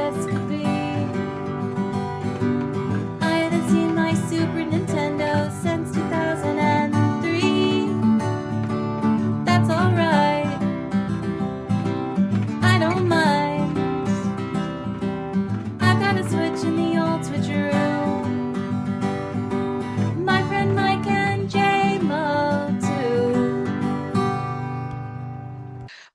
best could be. I haven't seen my Super Nintendo since 2003. That's alright, I don't mind. I've got a Switch in the Old Switcheroo. My friend Mike and Jaymo too.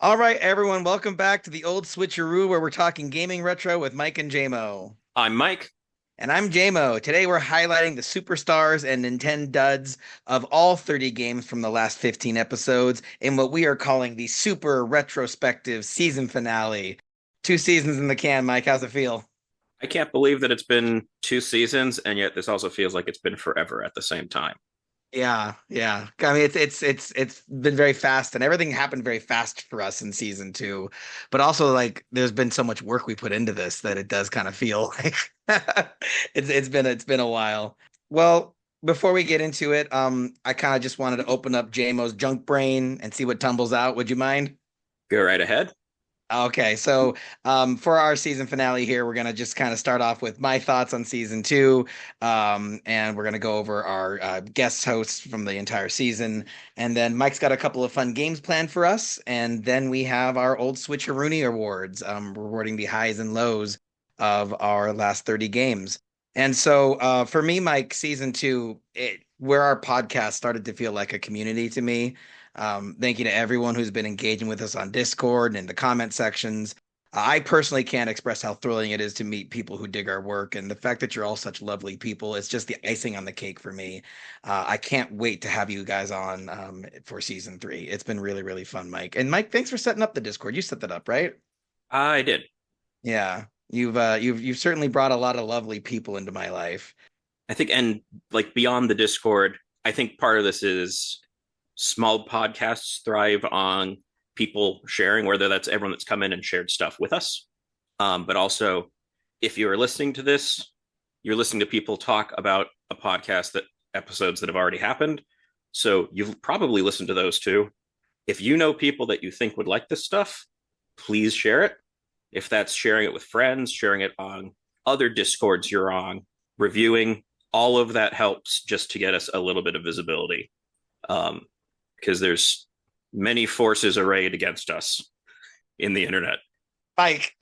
All right, everyone, welcome back to the Old Switcharoo, where we're talking gaming retro with Mike and Jaymo. I'm Mike. And I'm Jaymo. Today we're highlighting the superstars and Nintendo duds of all 30 games from the last 15 episodes in what we are calling the Super Retrospective Season Finale. 2 seasons in the can, Mike. How's it feel? I can't believe that it's been 2 seasons, and yet this also feels like it's been forever at the same time. Yeah. I mean, it's been very fast, and everything happened very fast for us in season 2. But also, like, there's been so much work we put into this that it does kind of feel like it's been a while. Well, before we get into it, I kind of just wanted to open up JMO's junk brain and see what tumbles out. Would you mind? Go right ahead. Okay, so for our season finale here, we're gonna just kind of start off with my thoughts on season 2, and we're gonna go over our guest hosts from the entire season, and then Mike's got a couple of fun games planned for us, and then we have our Old SwitchAroonie awards, rewarding the highs and lows of our last 30 games. And so for me, Mike, season 2, where our podcast started to feel like a community to me. Thank you to everyone who's been engaging with us on Discord and in the comment sections. I personally can't express how thrilling it is to meet people who dig our work, and the fact that you're all such lovely people, it's just the icing on the cake for me. I can't wait to have you guys on for season 3. It's been really, really fun, Mike. And Mike, thanks for setting up the Discord. You set that up, right? I did. Yeah, you've certainly brought a lot of lovely people into my life. I think, and like beyond the Discord, I think part of this is small podcasts thrive on people sharing, whether that's everyone that's come in and shared stuff with us. But also, if you're listening to this, you're listening to people talk about a podcast that episodes that have already happened. So you've probably listened to those too. If you know people that you think would like this stuff, please share it. If that's sharing it with friends, sharing it on other Discords you're on, reviewing, all of that helps just to get us a little bit of visibility. Because there's many forces arrayed against us in the internet. Mike,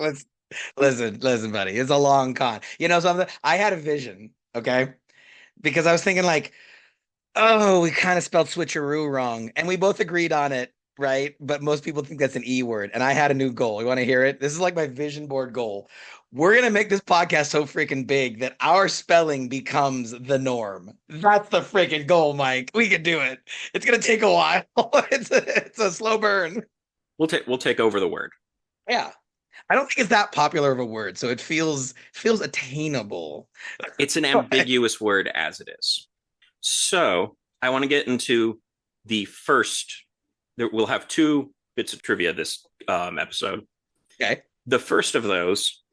listen, buddy. It's a long con. You know something? I had a vision, okay? Because I was thinking like, oh, we kind of spelled switcheroo wrong. And we both agreed on it, right? But most people think that's an E word. And I had a new goal. You want to hear it? This is like my vision board goal. We're going to make this podcast so freaking big that our spelling becomes the norm. That's the freaking goal, Mike. We can do it. It's going to take a while. It's a slow burn. We'll take over the word. Yeah. I don't think it's that popular of a word, so it feels attainable. It's an ambiguous word as it is. So I want to get into the first. We'll have 2 bits of trivia this episode. Okay. The first of those,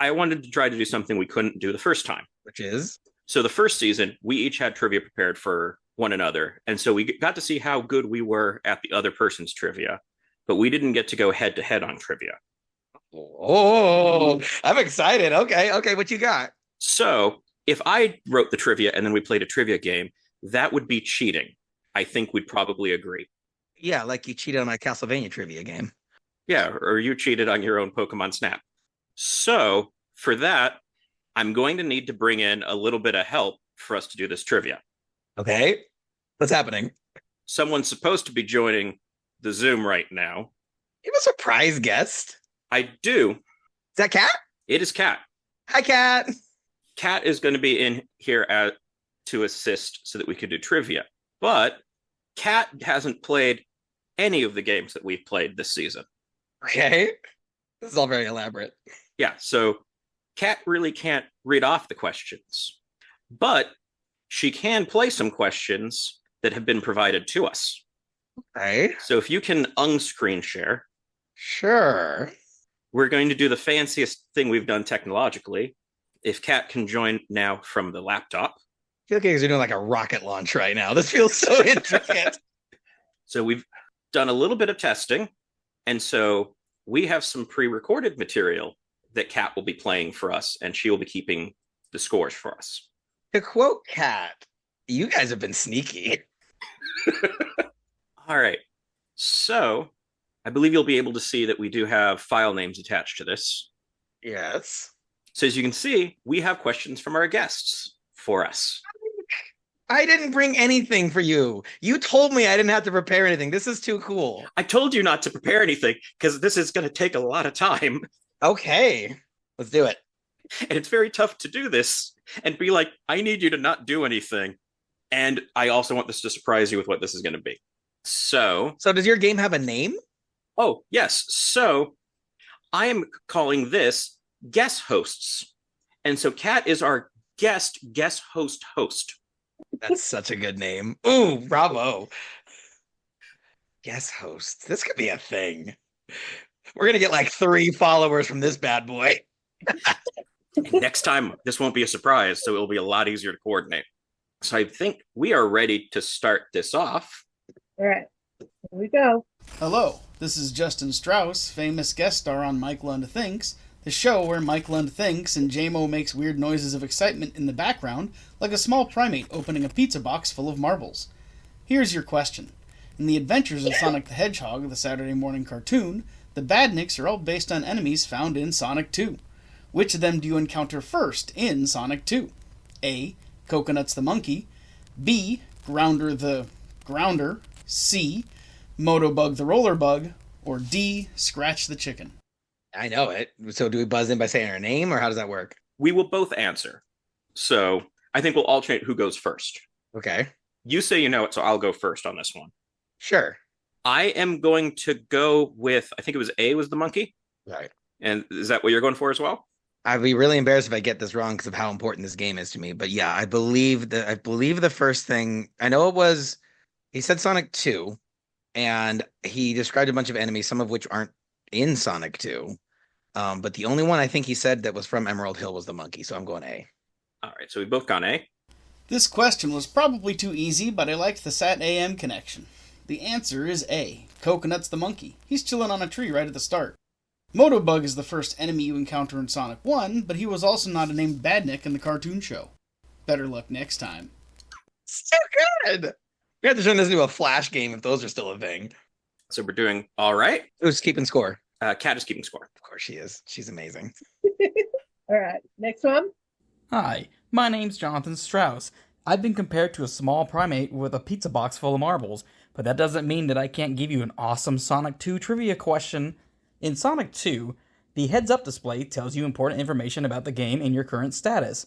I wanted to try to do something we couldn't do the first time. Which is? So the first season, we each had trivia prepared for one another. And so we got to see how good we were at the other person's trivia, but we didn't get to go head to head on trivia. Oh, I'm excited. Okay, what you got? So if I wrote the trivia and then we played a trivia game, that would be cheating. I think we'd probably agree. Yeah, like you cheated on my Castlevania trivia game. Yeah, or you cheated on your own Pokemon Snap. So for that, I'm going to need to bring in a little bit of help for us to do this trivia. Okay. What's happening? Someone's supposed to be joining the Zoom right now. You have a surprise guest. I do. Is that Kat? It is Kat. Hi, Kat. Kat is going to be in here to assist so that we can do trivia. But Kat hasn't played any of the games that we've played this season. Okay. This is all very elaborate. Yeah, so Kat really can't read off the questions, but she can play some questions that have been provided to us. Okay. So if you can screen share. Sure. We're going to do the fanciest thing we've done technologically. If Kat can join now from the laptop. I feel like you're doing like a rocket launch right now. This feels so intricate. So we've done a little bit of testing. And so we have some pre-recorded material that Kat will be playing for us, and she will be keeping the scores for us. To quote Kat, you guys have been sneaky. All right. So I believe you'll be able to see that we do have file names attached to this. Yes. So as you can see, we have questions from our guests for us. I didn't bring anything for you. You told me I didn't have to prepare anything. This is too cool. I told you not to prepare anything because this is going to take a lot of time. Okay, let's do it. And it's very tough to do this and be like, I need you to not do anything. And I also want this to surprise you with what this is going to be. So does your game have a name? Oh, yes. So I am calling this Guest Hosts. And so Kat is our guest host. That's such a good name. Ooh, bravo. Guest hosts. This could be a thing. We're going to get like 3 followers from this bad boy. Next time, this won't be a surprise, so it'll be a lot easier to coordinate. So I think we are ready to start this off. All right, here we go. Hello, this is Justin Strauss, famous guest star on Mike Lund Thinks, the show where Mike Lund thinks and Jaymo makes weird noises of excitement in the background, like a small primate opening a pizza box full of marbles. Here's your question. In the adventures of Sonic the Hedgehog, the Saturday morning cartoon, the Badniks are all based on enemies found in Sonic 2. Which of them do you encounter first in Sonic 2? A. Coconuts the monkey. B. Grounder the grounder. C. Motobug the roller bug. Or D. Scratch the chicken. I know it. So do we buzz in by saying our name, or how does that work? We will both answer. So I think we'll alternate who goes first. Okay. You say you know it, so I'll go first on this one. Sure. I am going to go with, I think it was A was the monkey. Right. And is that what you're going for as well? I'd be really embarrassed if I get this wrong because of how important this game is to me. But yeah, I believe the first thing I know it was, he said Sonic 2, and he described a bunch of enemies, some of which aren't in Sonic 2. But the only one I think he said that was from Emerald Hill was the monkey. So I'm going A. All right, so we've both gone A. This question was probably too easy, but I liked the Sat AM connection. The answer is A. Coconuts the monkey. He's chilling on a tree right at the start. Motobug is the first enemy you encounter in Sonic 1, but he was also not a named Badnik in the cartoon show. Better luck next time. So good. We have to turn this into a Flash game if those are still a thing. So we're doing all right. Who's keeping score? Kat is keeping score. Of course she is. She's amazing. All right, next one. Hi, my name's Jonathan Strauss. I've been compared to a small primate with a pizza box full of marbles, but that doesn't mean that I can't give you an awesome Sonic 2 trivia question. In Sonic 2, the heads-up display tells you important information about the game and your current status.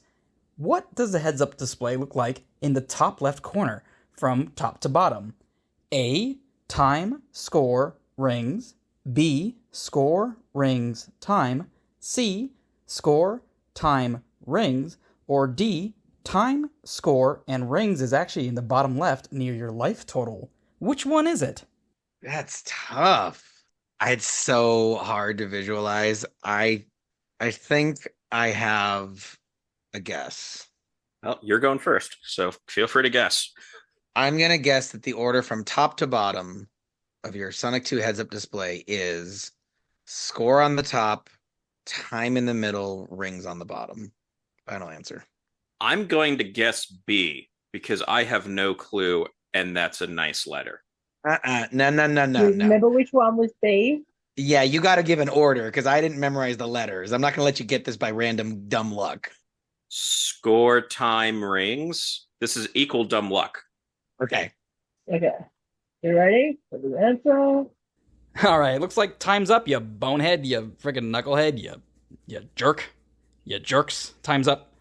What does the heads-up display look like in the top left corner, from top to bottom? A. Time, score, rings. B. Score, rings, time. C. Score, time, rings. Or D. Time, score, and rings is actually in the bottom left near your life total. Which one is it? That's tough. It's so hard to visualize. I think I have a guess. Well, you're going first, so feel free to guess. I'm going to guess that the order from top to bottom of your Sonic 2 heads-up display is score on the top, time in the middle, rings on the bottom. Final answer. I'm going to guess B because I have no clue, and that's a nice letter. No. Remember which one was B? Yeah, you got to give an order because I didn't memorize the letters. I'm not going to let you get this by random dumb luck. Score, time, rings. This is equal dumb luck. Okay. Okay. You ready for the answer? Alright, looks like time's up, you bonehead, you friggin' knucklehead, you jerk. You jerks. Time's up.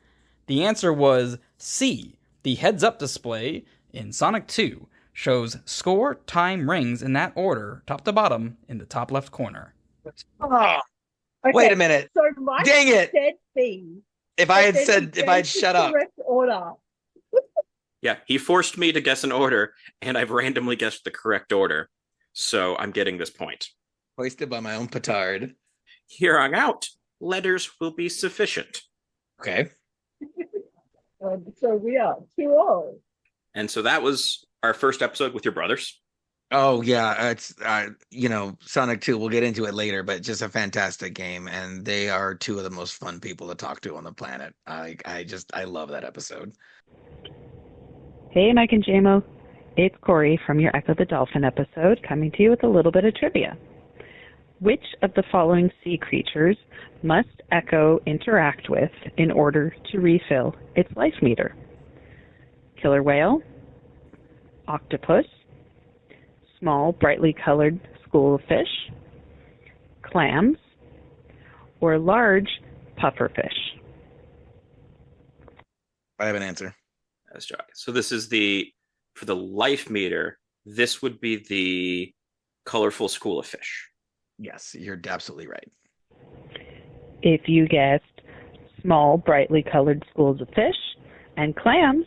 The answer was C. The heads-up display in Sonic 2 shows score, time, rings in that order, top to bottom, in the top left corner. Oh, Okay, wait a minute. So Mike Dang it. said B. If I had shut up. Correct order. Yeah, he forced me to guess an order, and I've randomly guessed the correct order. So I'm getting this point. Hoisted by my own petard. Here on out, letters will be sufficient. Okay. So we are 2-0. And so that was our first episode with your brothers. Oh yeah, it's Sonic 2, we'll get into it later, but just a fantastic game, and they are two of the most fun people to talk to on the planet. I love that episode. Hey, Mike and Jaymo. It's Cori from your Echo the Dolphin episode, coming to you with a little bit of trivia. Which of the following sea creatures must Echo interact with in order to refill its life meter? Killer whale, octopus, small, brightly colored school of fish, clams, or large pufferfish? I have an answer. That's Joy. So this is for the life meter, this would be the colorful school of fish. Yes, you're absolutely right. If you guessed small, brightly colored schools of fish and clams,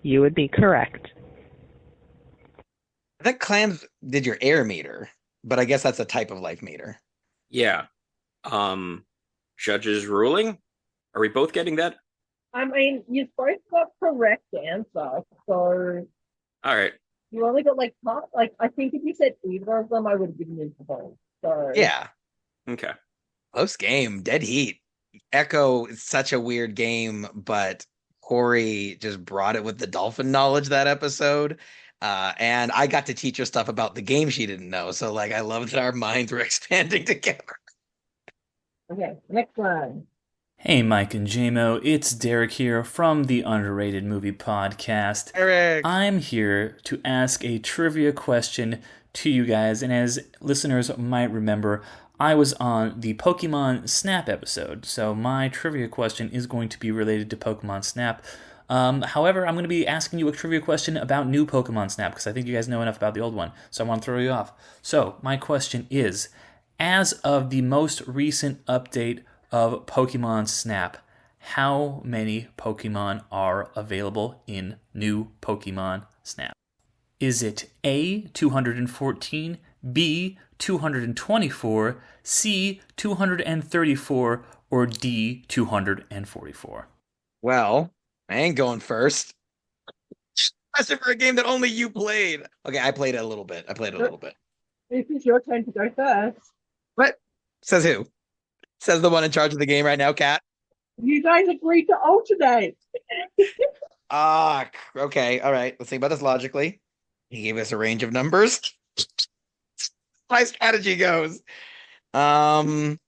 you would be correct. I think clams did your air meter, but I guess that's a type of life meter. Yeah. Judges ruling? Are we both getting that? I mean, you both got correct answer, so All right. you only got like half. Like, I think if you said either of them, I would have given you the point. So Yeah, Okay. close game, dead heat. Echo is such a weird game, but Cori just brought it with the dolphin knowledge that episode. And I got to teach her stuff about the game she didn't know. So like I love that our minds were expanding together. Okay, next one. Hey, Mike and Jaymo, it's Derick here from the Underrated Movie Podcast. Eric. I'm here to ask a trivia question to you guys, and as listeners might remember, I was on the Pokemon Snap episode, so my trivia question is going to be related to Pokemon Snap. However, I'm going to be asking you a trivia question about new Pokemon Snap, because I think you guys know enough about the old one, so I want to throw you off. So, my question is, as of the most recent update of Pokemon Snap, how many Pokemon are available in new Pokemon Snap? Is it A, 214, B, 224, C, 234, or D, 244? Well, I ain't going first. Especially for a game that only you played. Okay, I played it a little bit. This is your turn to go first. What? Says who? Says the one in charge of the game right now, Kat. You guys agreed to alternate. Okay. All right. Let's think about this logically. He gave us a range of numbers. My strategy goes. Well,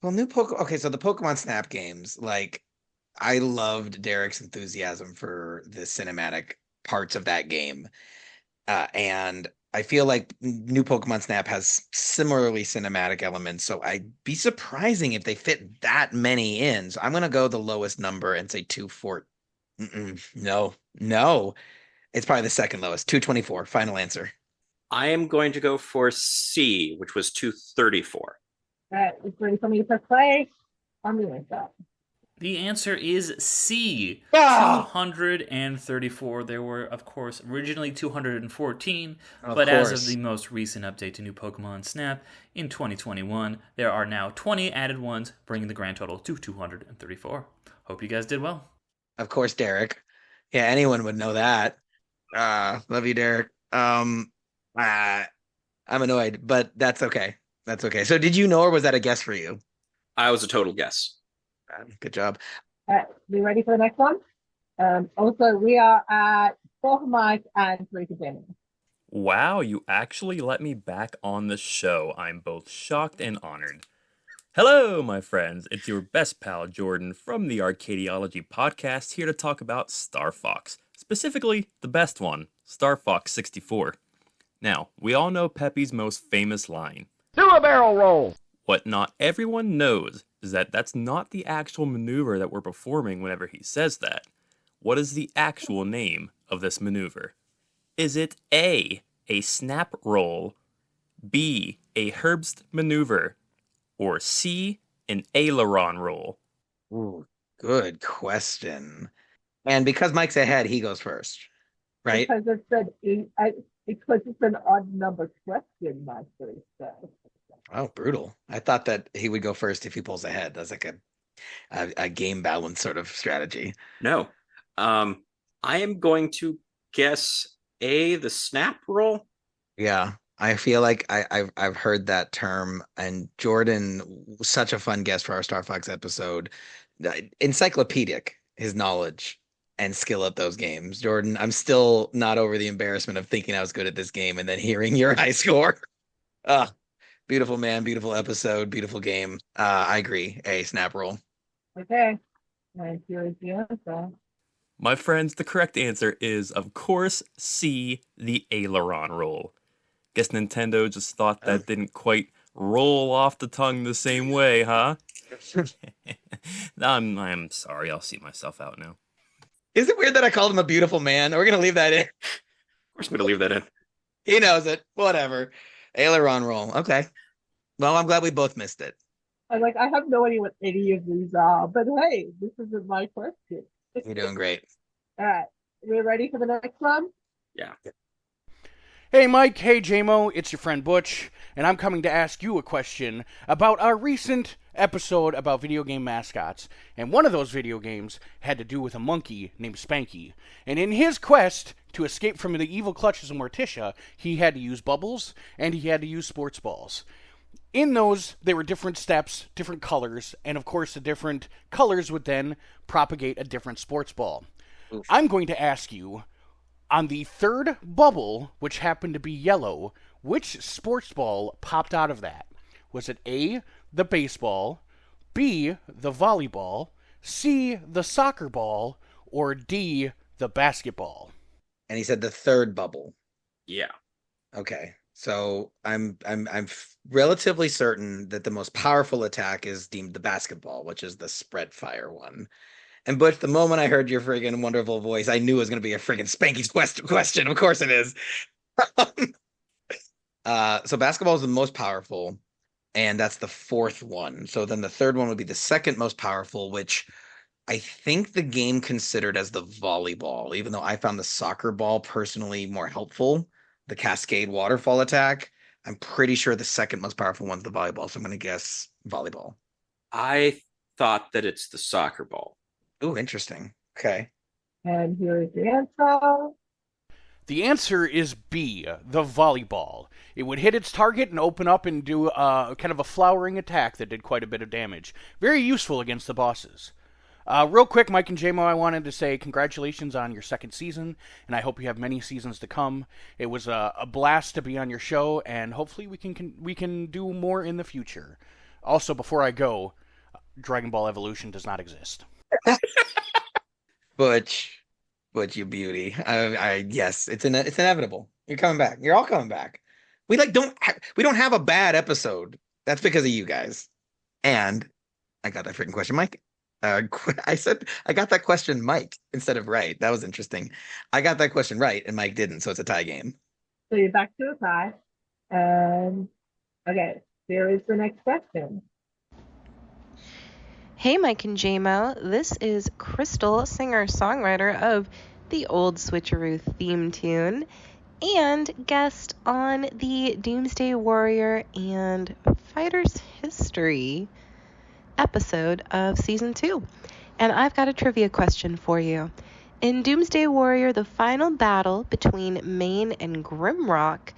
new Pokemon. Okay, so the Pokemon Snap games, like, I loved Derek's enthusiasm for the cinematic parts of that game. And I feel like new Pokemon Snap has similarly cinematic elements, so I'd be surprising if they fit that many in. So I'm going to go the lowest number and say 240. No. It's probably the second lowest, 224. Final answer. I am going to go for C, which was 234. It's ready for me to press play. I'm doing that. The answer is C, 234. There were, of course, originally 214, but as of the most recent update to new Pokemon Snap in 2021, there are now 20 added ones, bringing the grand total to 234. Hope you guys did well. Of course, Derek. Yeah, anyone would know that. Love you, Derek. I'm annoyed, but that's okay. So did you know, or was that a guess for you? I was a total guess. Good job. Be ready for the next one? Also, we are at 4 for Mike and 3 for Jaymo. Wow, you actually let me back on the show. I'm both shocked and honored. Hello, my friends. It's your best pal, Jordan, from the Arcadiology podcast, here to talk about Star Fox. Specifically, the best one, Star Fox 64. Now, we all know Pepe's most famous line. Do a barrel roll! What not everyone knows is that that's not the actual maneuver that we're performing whenever he says that. What is the actual name of this maneuver? Is it A, a snap roll, B, a Herbst maneuver, or C, an aileron roll? Ooh, good question. And because Mike's ahead, he goes first, right? Because it's an odd number question, Master. Oh, brutal. I thought that he would go first if he pulls ahead. That's like a game balance sort of strategy. No. I am going to guess A, the snap roll. Yeah. I feel like I've heard that term, and Jordan was such a fun guest for our Star Fox episode. Encyclopedic, his knowledge and skill at those games. Jordan, I'm still not over the embarrassment of thinking I was good at this game and then hearing your high score. Ah, beautiful man, beautiful episode, beautiful game. I agree. A snap roll. Okay. And here is the answer. My friends, the correct answer is, of course, C, the aileron roll. Guess Nintendo just thought that didn't quite roll off the tongue the same way, huh? I'm sorry, I'll see myself out now. Is it weird that I called him a beautiful man? We're gonna leave that in. Of course, I'm going to leave that in. He knows it. Whatever. Aileron roll. Okay. Well, I'm glad we both missed it. I'm like, I have no idea what any of these are, but hey, this isn't my question. You're doing great. All right. We're ready for the next one? Yeah. Hey Mike, hey Jaymo, it's your friend Butch, and I'm coming to ask you a question about our recent episode about video game mascots. And one of those video games had to do with a monkey named Spanky. And in his quest to escape from the evil clutches of Morticia, he had to use bubbles, and he had to use sports balls. In those, there were different steps, different colors, and of course the different colors would then propagate a different sports ball. Oof. I'm going to ask you, on the third bubble, which happened to be yellow, which sports ball popped out of that? Was it A, the baseball, B, the volleyball, C, the soccer ball, or D, the basketball? And he said the third bubble. Yeah. Okay. So I'm relatively certain that the most powerful attack is deemed the basketball, which is the spread fire one. And Butch, the moment I heard your friggin' wonderful voice, I knew it was going to be a friggin' Spanky's question. Of course it is. So basketball is the most powerful, and that's the fourth one. So then the third one would be the second most powerful, which I think the game considered as the volleyball, even though I found the soccer ball personally more helpful, the Cascade waterfall attack. I'm pretty sure the second most powerful one's the volleyball, so I'm going to guess volleyball. I thought that it's the soccer ball. Ooh, interesting. Okay. And here is the answer. The answer is B, the volleyball. It would hit its target and open up and do kind of a flowering attack that did quite a bit of damage. Very useful against the bosses. Real quick, Mike and Jaymo, I wanted to say congratulations on your second season, and I hope you have many seasons to come. It was a blast to be on your show, and hopefully we can do more in the future. Also, before I go, Dragon Ball Evolution does not exist. Butch, you beauty. Yes, it's inevitable. You're coming back. You're all coming back. We don't have a bad episode. That's because of you guys. And I got that freaking question, Mike. I said I got that question, Mike, instead of right. That was interesting. I got that question right, and Mike didn't, so it's a tie game. So you're back to a tie. Okay, here is the next question. Hey, Mike and Jaymo. This is Kristal, singer-songwriter of the Old Switcharoo theme tune and guest on the Doomsday Warrior and Fighter's History episode of Season 2. And I've got a trivia question for you. In Doomsday Warrior, the final battle between Maine and Grimrock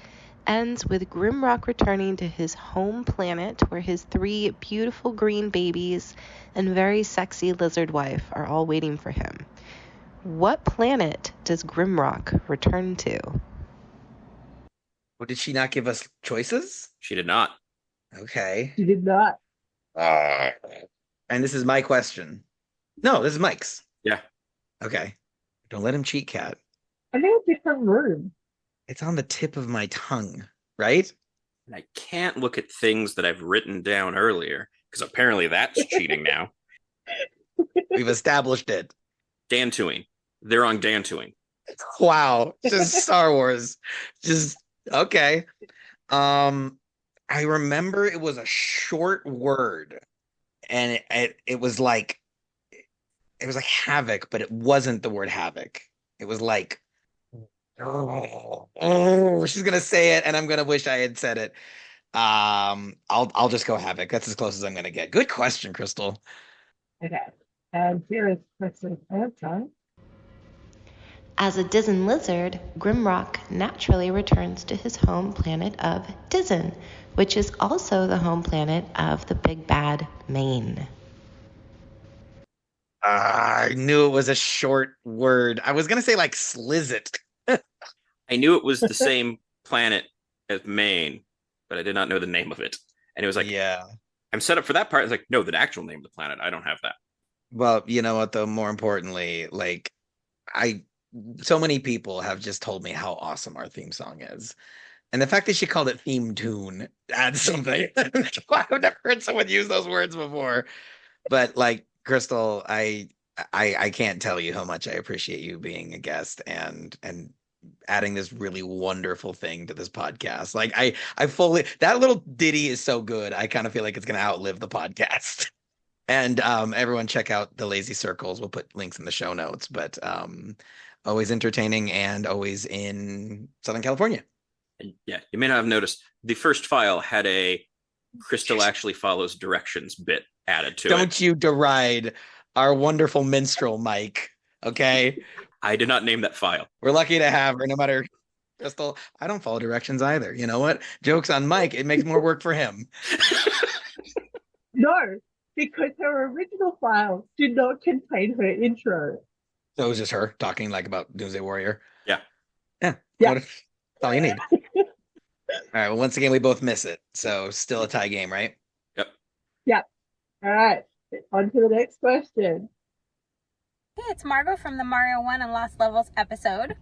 ends with Grimrock returning to his home planet where his 3 beautiful green babies and very sexy lizard wife are all waiting for him. What planet does Grimrock return to? Well, did she not give us choices? She did not. Okay. She did not. And this is my question. No, this is Mike's. Yeah. Okay. Don't let him cheat, Kat. I think it's different room. It's on the tip of my tongue, right? And I can't look at things that I've written down earlier because apparently that's cheating now. We've established it. Dantooine. They're on Dantooine. Wow. Just Star Wars. Just okay. I remember it was a short word, and it was like havoc, but it wasn't the word havoc. It was like, oh, she's gonna say it, and I'm gonna wish I had said it. I'll just go havoc. That's as close as I'm gonna get. Good question, Kristal. Okay. And here is Kristal's answer. As a Dizen lizard, Grimrock naturally returns to his home planet of Dizen, which is also the home planet of the big bad Maine. I knew it was a short word. I was going to say like Slizzit. I knew it was the same planet as Maine, but I did not know the name of it. And it was like, yeah, I'm set up for that part. It's like, no, the actual name of the planet. I don't have that. Well, you know what, though? More importantly, like, so many people have just told me how awesome our theme song is. And the fact that she called it theme tune adds something. I've never heard someone use those words before. But like, Kristal, I can't tell you how much I appreciate you being a guest and adding this really wonderful thing to this podcast. Like I fully, that little ditty is so good. I kind of feel like it's going to outlive the podcast. And everyone check out the Lazy Circles. We'll put links in the show notes, but always entertaining and always in Southern California. And yeah, you may not have noticed the first file had a Kristal actually follows directions bit added to it. Don't you deride our wonderful minstrel, Mike. Okay. I did not name that file. We're lucky to have her, no matter. Kristal, I don't follow directions either. You know what? Joke's on Mike. It makes more work for him. No, because her original file did not contain her intro. So it was just her talking like about Doomsday Warrior. Yeah. Yeah. That's all you need. All right. Well, once again, we both miss it. So still a tie game, right? Yep. Yep. All right. On to the next question. Hey, it's Margo from the Mario 1 and Lost Levels episode.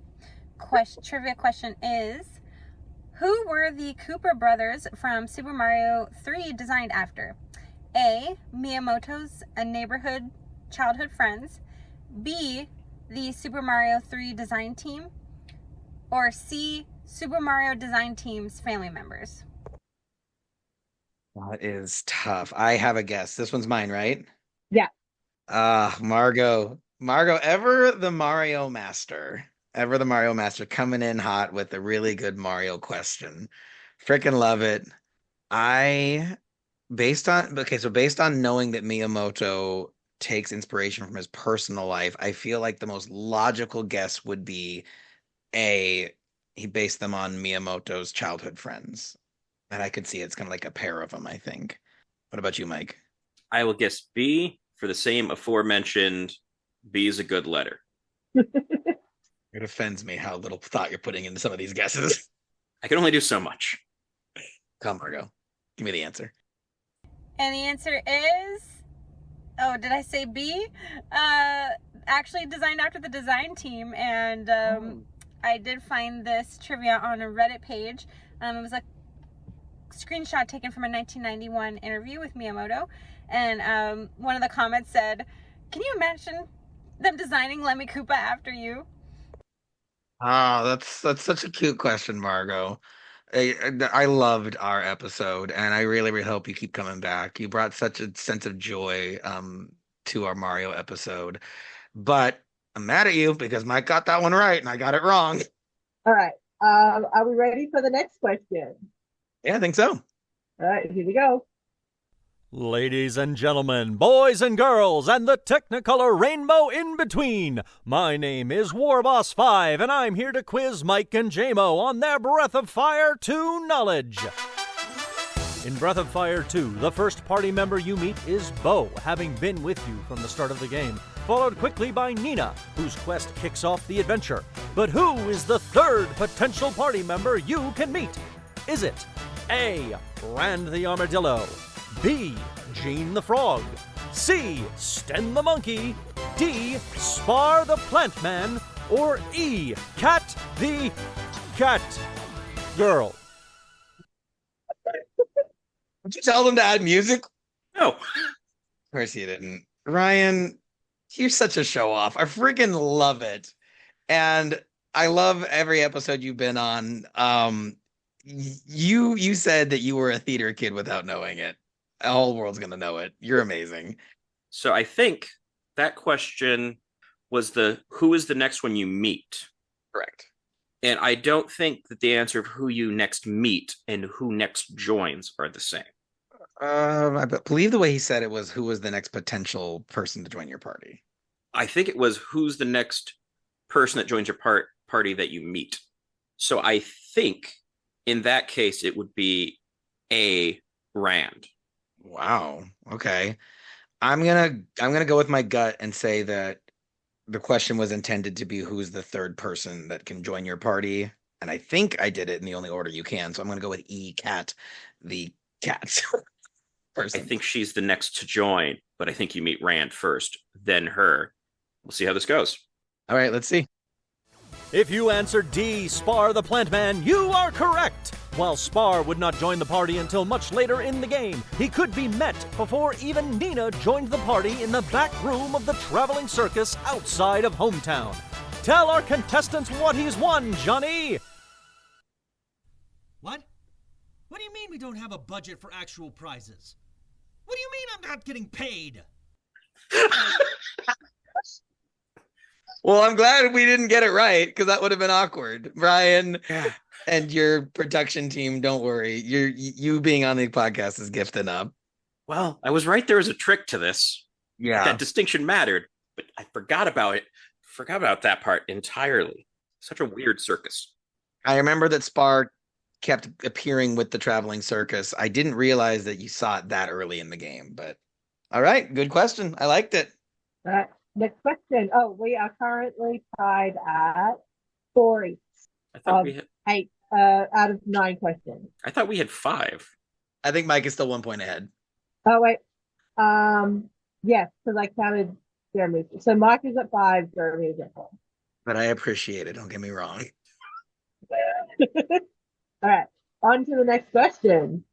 Trivia question is, who were the Koopa brothers from Super Mario 3 designed after? A. Miyamoto's neighborhood childhood friends. B. The Super Mario 3 design team. Or C. Super Mario design team's family members. That is tough. I have a guess. This one's mine, right? Yeah. Margo. Margo, ever the Mario master coming in hot with a really good Mario question. Freaking love it. Based on knowing that Miyamoto takes inspiration from his personal life, I feel like the most logical guess would be A, he based them on Miyamoto's childhood friends. And I could see it's kind of like a pair of them, I think. What about you, Mike? I will guess B for the same aforementioned B is a good letter. It offends me how little thought you're putting into some of these guesses. I can only do so much. Come, Margo. Give me the answer. And the answer is... Oh, did I say B? Actually designed after the design team. And I did find this trivia on a Reddit page. It was a screenshot taken from a 1991 interview with Miyamoto. And one of the comments said, "Can you imagine them designing Lemmy Koopa after you?" Oh, that's such a cute question, Margo. I loved our episode, and I really, really hope you keep coming back. You brought such a sense of joy to our Mario episode. But I'm mad at you because Mike got that one right, and I got it wrong. All right. Are we ready for the next question? Yeah, I think so. All right, here we go. Ladies and gentlemen, boys and girls, and the Technicolor rainbow in between, my name is Warboss5, and I'm here to quiz Mike and Jaymo on their Breath of Fire 2 knowledge. In Breath of Fire 2, the first party member you meet is Bo, having been with you from the start of the game, followed quickly by Nina, whose quest kicks off the adventure. But who is the third potential party member you can meet? Is it A. Rand the Armadillo, B. Gene the Frog, C. Sten the Monkey, D. Spar the Plant Man, or E. Cat the Cat Girl? Would you tell them to add music? No. Of course you didn't. Ryan, you're such a show off. I freaking love it. And I love every episode you've been on. You said that you were a theater kid without knowing it. The whole world's gonna know it. You're amazing. So I think that question was who is the next one you meet? Correct. And I don't think that the answer of who you next meet and who next joins are the same. I believe the way he said it was who was the next potential person to join your party. I think it was who's the next person that joins your party that you meet. So I think in that case it would be A, Rand. Wow. Okay. I'm gonna go with my gut and say that the question was intended to be who's the third person that can join your party. And I think I did it in the only order you can. So I'm gonna go with E, Cat, the cat person. I think she's the next to join, but I think you meet Rand first, then her. We'll see how this goes. All right, let's see. If you answered D, Spar the Plant Man, you are correct. While Spar would not join the party until much later in the game, he could be met before even Nina joined the party in the back room of the traveling circus outside of hometown. Tell our contestants what he's won, Johnny! What? What do you mean we don't have a budget for actual prizes? What do you mean I'm not getting paid? Well, I'm glad we didn't get it right, because that would have been awkward. Bryan and your production team, don't worry. You being on the podcast is gift enough. Well, I was right. There was a trick to this. Yeah. That distinction mattered, but I forgot about it. Forgot about that part entirely. Such a weird circus. I remember that Spar kept appearing with the traveling circus. I didn't realize that you saw it that early in the game, but all right, good question. I liked it. Next question. Oh, we are currently tied at 4 each. I thought we had 8 out of 9 questions. I thought we had 5. I think Mike is still 1 point ahead. Oh, wait. Yes, because I counted Jeremy. So Mike is at 5, Jeremy is at 4. But I appreciate it. Don't get me wrong. All right. On to the next question.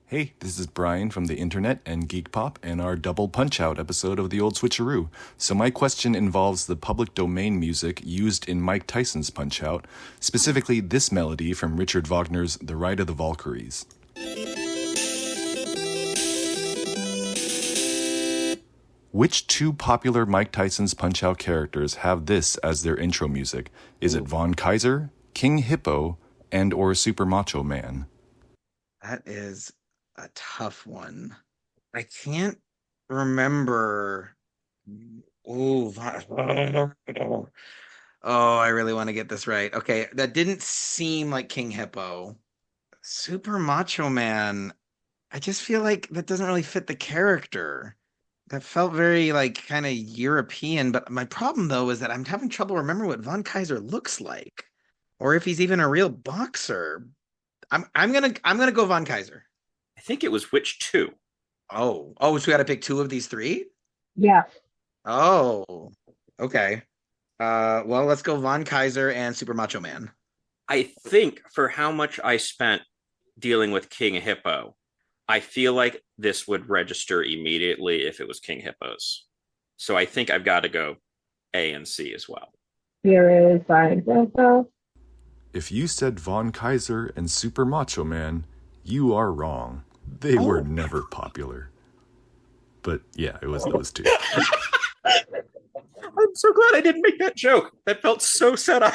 Hey, this is Bryan from the internet and Geek Pop and our double punch-out episode of the Old Switcharoo. So my question involves the public domain music used in Mike Tyson's Punch-Out, specifically this melody from Richard Wagner's The Ride of the Valkyries. Which 2 popular Mike Tyson's Punch-Out characters have this as their intro music? Is it Von Kaiser, King Hippo, and or Super Macho Man? That is a tough one. I can't remember. Oh, I really want to get this right. Okay, that didn't seem like King Hippo. Super Macho Man. I just feel like that doesn't really fit the character. That felt very like kind of European, but my problem though is that I'm having trouble remembering what Von Kaiser looks like, or if he's even a real boxer. I'm gonna go Von Kaiser. I think it was which 2? So we got to pick 2 of these 3? Yeah. Oh, okay. Well, let's go Von Kaiser and Super Macho Man. I think for how much I spent dealing with King Hippo, I feel like this would register immediately if it was King Hippo's. So I think I've got to go A and C as well. Here is my example. If you said Von Kaiser and Super Macho Man, you are wrong. They were never popular. But yeah, it was those 2. I'm so glad I didn't make that joke. That felt so set up.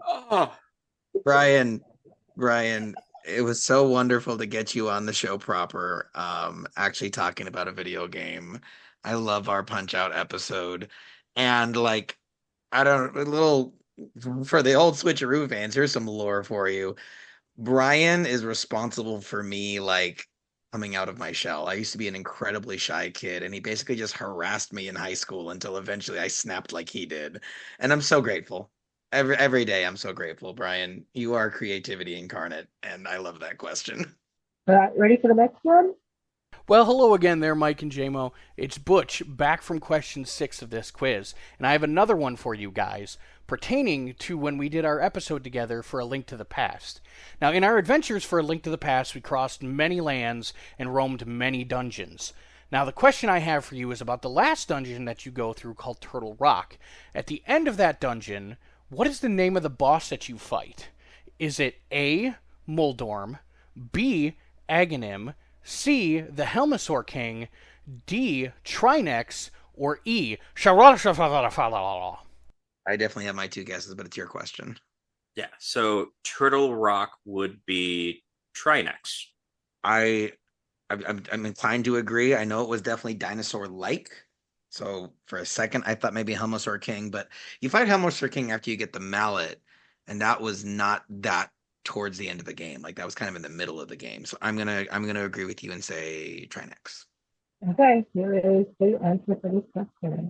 Oh. Bryan, it was so wonderful to get you on the show proper. Actually talking about a video game. I love our Punch-Out episode. And like, I don't know, a little for the Old Switcharoo fans, here's some lore for you. Bryan is responsible for me like coming out of my shell. I used to be an incredibly shy kid, and he basically just harassed me in high school until eventually I snapped like he did. And I'm so grateful. Every day I'm so grateful, Bryan. You are creativity incarnate, and I love that question. All right, ready for the next one? Well, hello again there, Mike and Jaymo. It's Butch, back from question 6 of this quiz, and I have another one for you guys, pertaining to when we did our episode together for A Link to the Past. Now, in our adventures for A Link to the Past, we crossed many lands and roamed many dungeons. Now, the question I have for you is about the last dungeon that you go through called Turtle Rock. At the end of that dungeon, what is the name of the boss that you fight? Is it A, Muldorm, B, Aghanim, C, the Helmasaur King, D, Trinex, or E, Sharala? I definitely have my 2 guesses, but it's your question. Yeah, so Turtle Rock would be Trinex. I'm inclined to agree. I know it was definitely dinosaur-like, So for a second, I thought maybe Helmosaur King, but you fight Helmosaur King after you get the mallet, and that was not that towards the end of the game. Like that was kind of in the middle of the game. So I'm gonna agree with you and say Trinex. Okay, here is the answer for this question.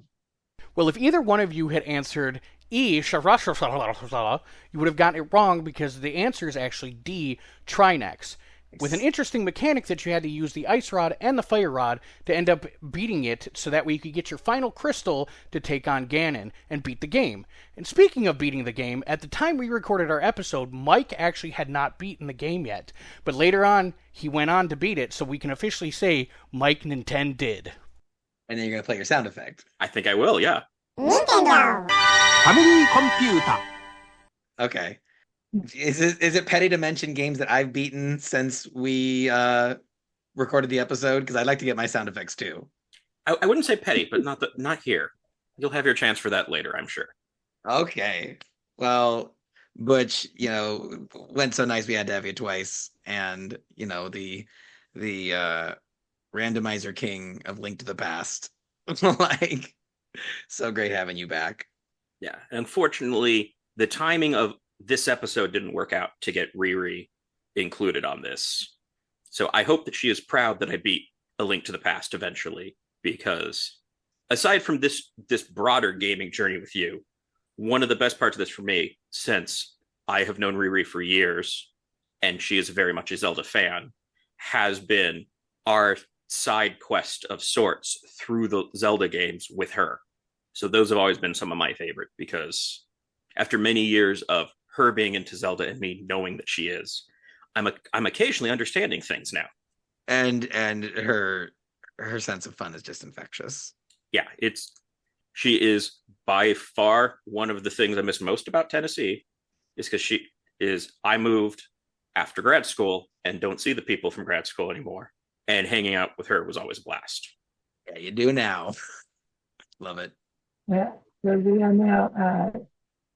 Well, if either one of you had answered E, you would have gotten it wrong because the answer is actually D, Trinex. With an interesting mechanic that you had to use the Ice Rod and the Fire Rod to end up beating it so that way you could get your final Kristal to take on Ganon and beat the game. And speaking of beating the game, at the time we recorded our episode, Mike actually had not beaten the game yet. But later on, he went on to beat it, so we can officially say Mike Nintendo did. And then you're going to play your sound effect. I think I will, yeah. Nintendo. Family computer. Okay. Is it petty to mention games that I've beaten since we recorded the episode? Because I'd like to get my sound effects too. I wouldn't say petty, but not here. You'll have your chance for that later, I'm sure. Okay. Well, Butch, went so nice we had to have you twice. And, the randomizer king of Link to the Past. Like, so great having you back. Yeah. Unfortunately, the timing of this episode didn't work out to get Riri included on this. So I hope that she is proud that I beat A Link to the Past eventually, because aside from this broader gaming journey with you, one of the best parts of this for me, since I have known Riri for years, and she is very much a Zelda fan, has been our side quest of sorts through the Zelda games with her. So those have always been some of my favorite, because after many years of her being into Zelda and me knowing that she is, I'm occasionally understanding things now. And her sense of fun is just infectious. Yeah, she is by far one of the things I miss most about Tennessee, is because I moved after grad school and don't see the people from grad school anymore. And hanging out with her was always a blast. Yeah, you do now. Love it. Yeah, so we are now at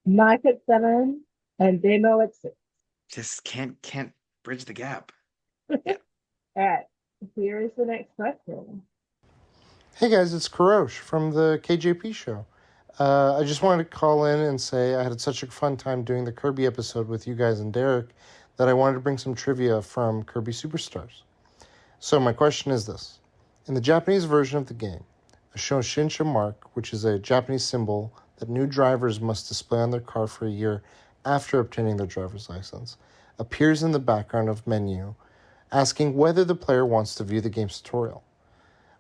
Mike at 7 and Jaymo at 6. Just can't bridge the gap. Here is the next question. Hey guys, it's Kurosh from the KJP Show. I just wanted to call in and say I had such a fun time doing the Kirby episode with you guys and Derick that I wanted to bring some trivia from Kirby Superstars. So my question is this. In the Japanese version of the game, a Shoshinsha mark, which is a Japanese symbol that new drivers must display on their car for a year after obtaining their driver's license, appears in the background of menu, asking whether the player wants to view the game's tutorial.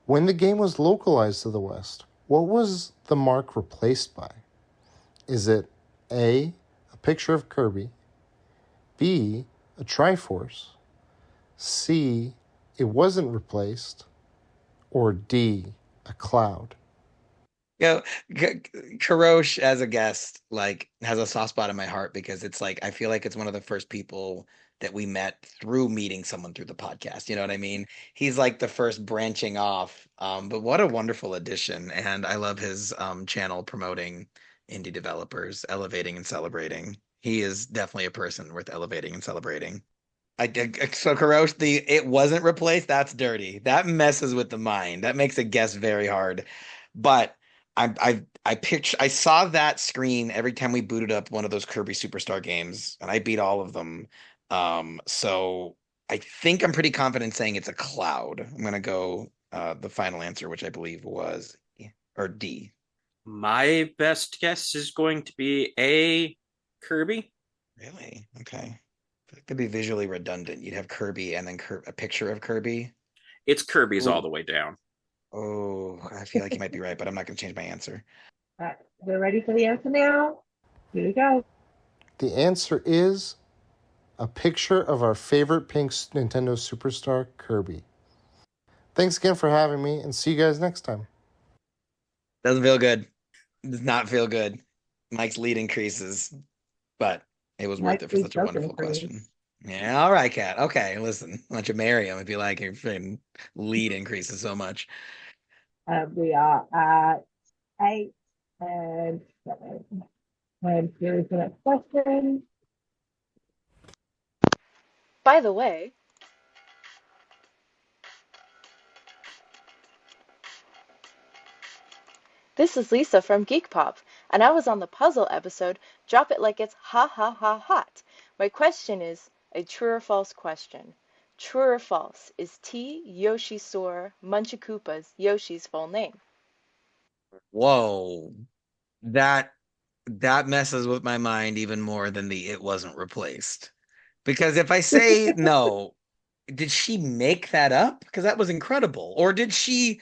When the game was localized to the West, what was the mark replaced by? Is it A, a picture of Kirby, B, a Triforce, C, it wasn't replaced, or D, a cloud? Kurosh as a guest has a soft spot in my heart, because it's I feel like it's one of the first people that we met through meeting someone through the podcast. You know what I mean? He's the first branching off. But what a wonderful addition. And I love his channel promoting indie developers, elevating and celebrating. He is definitely a person worth elevating and celebrating. So Kurosh, it wasn't replaced. That's dirty. That messes with the mind. That makes a guess very hard. But I saw that screen every time we booted up one of those Kirby Superstar games, and I beat all of them. So I think I'm pretty confident saying it's a cloud. I'm gonna go the final answer, which I believe was D. My best guess is going to be A, Kirby. Really? Okay. It could be visually redundant. You'd have Kirby and then a picture of Kirby. It's Kirby's all the way down. Oh, I feel like you might be right, but I'm not going to change my answer. We're ready for the answer now. Here we go. The answer is a picture of our favorite pink Nintendo Superstar, Kirby. Thanks again for having me, and see you guys next time. Doesn't feel good. Does not feel good. Mike's lead increases, but it was worth it for such a wonderful question. Yeah, all right, Kat. Okay, listen. Why don't you marry him if you like your lead increases so much? We are at 8 and 7. And here's the next question. By the way, This is Lisa from Geek Pop, and I was on the puzzle episode, Drop It Like It's Ha Ha Ha Hot. My question is a true or false question. True or false, is T. Yoshi Soar Munchakoopa's Yoshi's full name? Whoa. That messes with my mind even more than the it wasn't replaced. Because if I say no, did she make that up? Because that was incredible. Or did she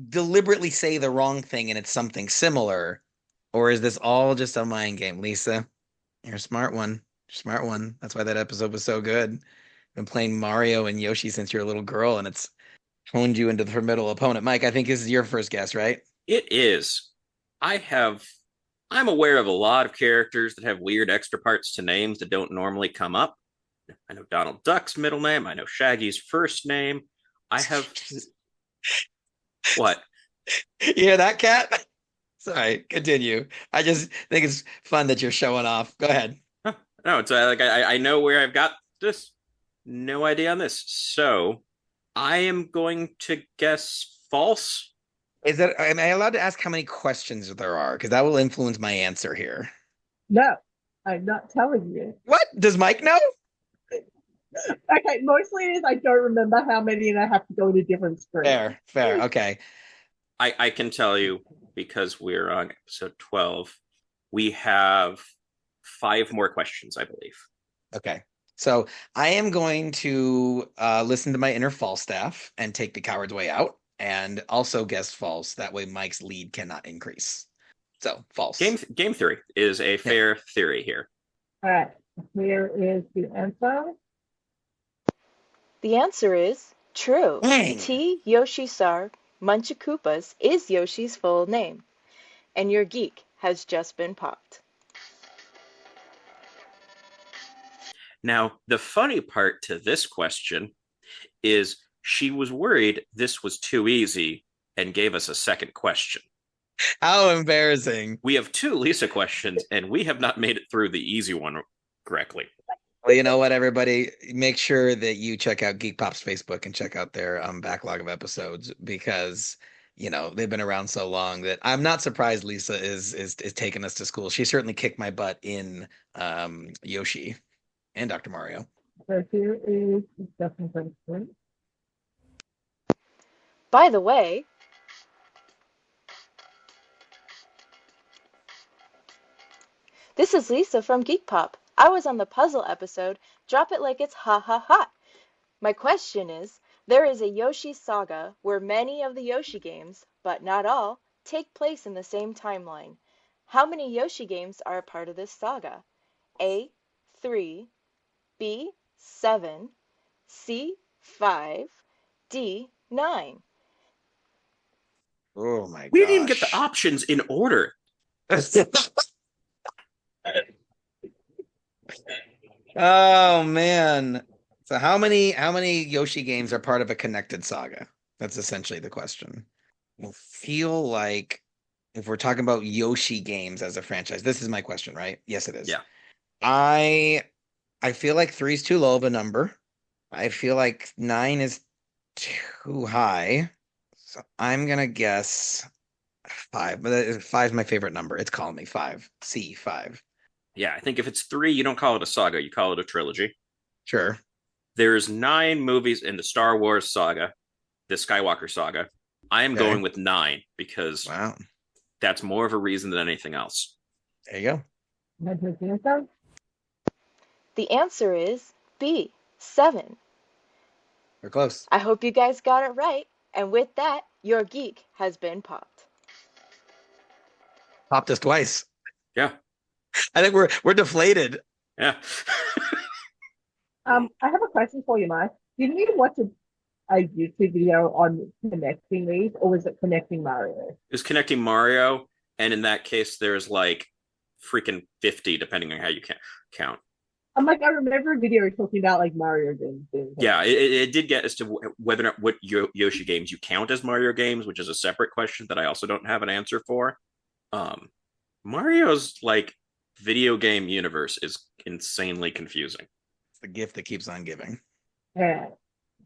deliberately say the wrong thing and it's something similar? Or is this all just a mind game? Lisa, you're a smart one. Smart one. That's why that episode was so good. Been playing Mario and Yoshi since you're a little girl, and it's honed you into the formidable opponent. Mike, I think this is your first guess, right? It is. I'm aware of a lot of characters that have weird extra parts to names that don't normally come up. I know Donald Duck's middle name. I know Shaggy's first name. I have... What? You hear that, Kat? Sorry, continue. I just think it's fun that you're showing off. Go ahead. No, it's like I know where I've got this. No idea on this. So I am going to guess false. Am I allowed to ask how many questions there are? Because that will influence my answer here. No, I'm not telling you. What? Does Mike know? Okay, mostly it is I don't remember how many and I have to go to different screens. Fair. Okay. I can tell you, because we're on episode 12, we have 5 more questions, I believe. Okay. So I am going to listen to my inner Falstaff and take the coward's way out, and also guess false. That way Mike's lead cannot increase. So false. Game theory is a fair theory here. All right. Here is the answer. The answer is true. Dang. T. Yoshi-Sar Munchakoopas is Yoshi's full name. And your geek has just been popped. Now, the funny part to this question is she was worried this was too easy and gave us a second question. How embarrassing. We have 2 Lisa questions, and we have not made it through the easy one correctly. Well, you know what, everybody? Make sure that you check out Geek Pop's Facebook and check out their backlog of episodes, because they've been around so long that I'm not surprised Lisa is taking us to school. She certainly kicked my butt in Yoshi and Dr. Mario. So here is the second question. By the way, this is Lisa from Geek Pop. I was on the puzzle episode, Drop It Like It's Ha Ha Ha. My question is, there is a Yoshi saga where many of the Yoshi games, but not all, take place in the same timeline. How many Yoshi games are a part of this saga? A, 3, B, 7, C, 5, D, 9. Oh my god. We didn't even get the options in order. Oh man. So how many Yoshi games are part of a connected saga? That's essentially the question. I feel like if we're talking about Yoshi games as a franchise, this is my question, right? Yes, it is. Yeah. I feel like 3 is too low of a number. I feel like 9 is too high. So I'm gonna guess 5. But 5 is my favorite number. It's calling me 5. C, 5. Yeah, I think if it's 3, you don't call it a saga, you call it a trilogy. Sure. There's 9 movies in the Star Wars saga, the Skywalker saga. I am going with 9 because that's more of a reason than anything else. There you go. The answer is B, 7. We're close. I hope you guys got it right. And with that, your geek has been popped. Popped us twice. Yeah. I think we're deflated. Yeah. I have a question for you, Mike. Did you need to watch a YouTube video on connecting these, or was it connecting Mario? It was connecting Mario, and in that case, there's like freaking 50, depending on how you count. I remember a video talking about like Mario games. Yeah, it did get as to whether or not what Yoshi games you count as Mario games, which is a separate question that I also don't have an answer for. Mario's like video game universe is insanely confusing. It's the gift that keeps on giving. Yeah.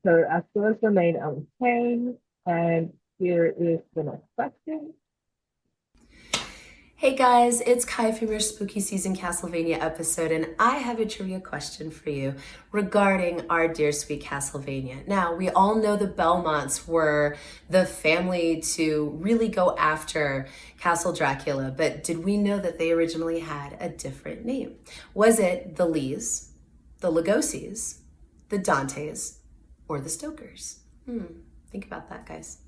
So our scores remain unchanged, and here is the next question. Hey guys, it's Kai from your Spooky Season Castlevania episode, and I have a trivia question for you regarding our dear sweet Castlevania. Now, we all know the Belmonts were the family to really go after Castle Dracula, but did we know that they originally had a different name? Was it the Lees, the Lugosi's, the Dantes, or the Stokers? Think about that, guys.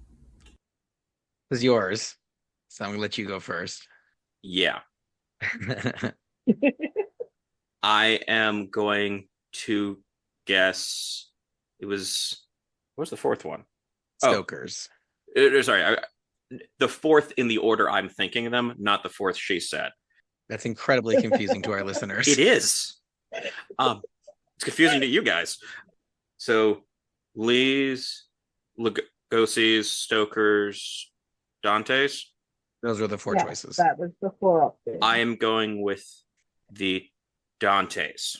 This is yours, so I'm gonna let you go first. Yeah. I am going to guess it was. What was the fourth one? Stokers. Sorry, the fourth in the order I'm thinking of them, not the fourth she said. That's incredibly confusing to our listeners. It is. It's confusing to you guys. So, Lee's, Lugosi's, Stokers, Dante's. Those were the four choices. That was the 4 options. I am going with the Dantes.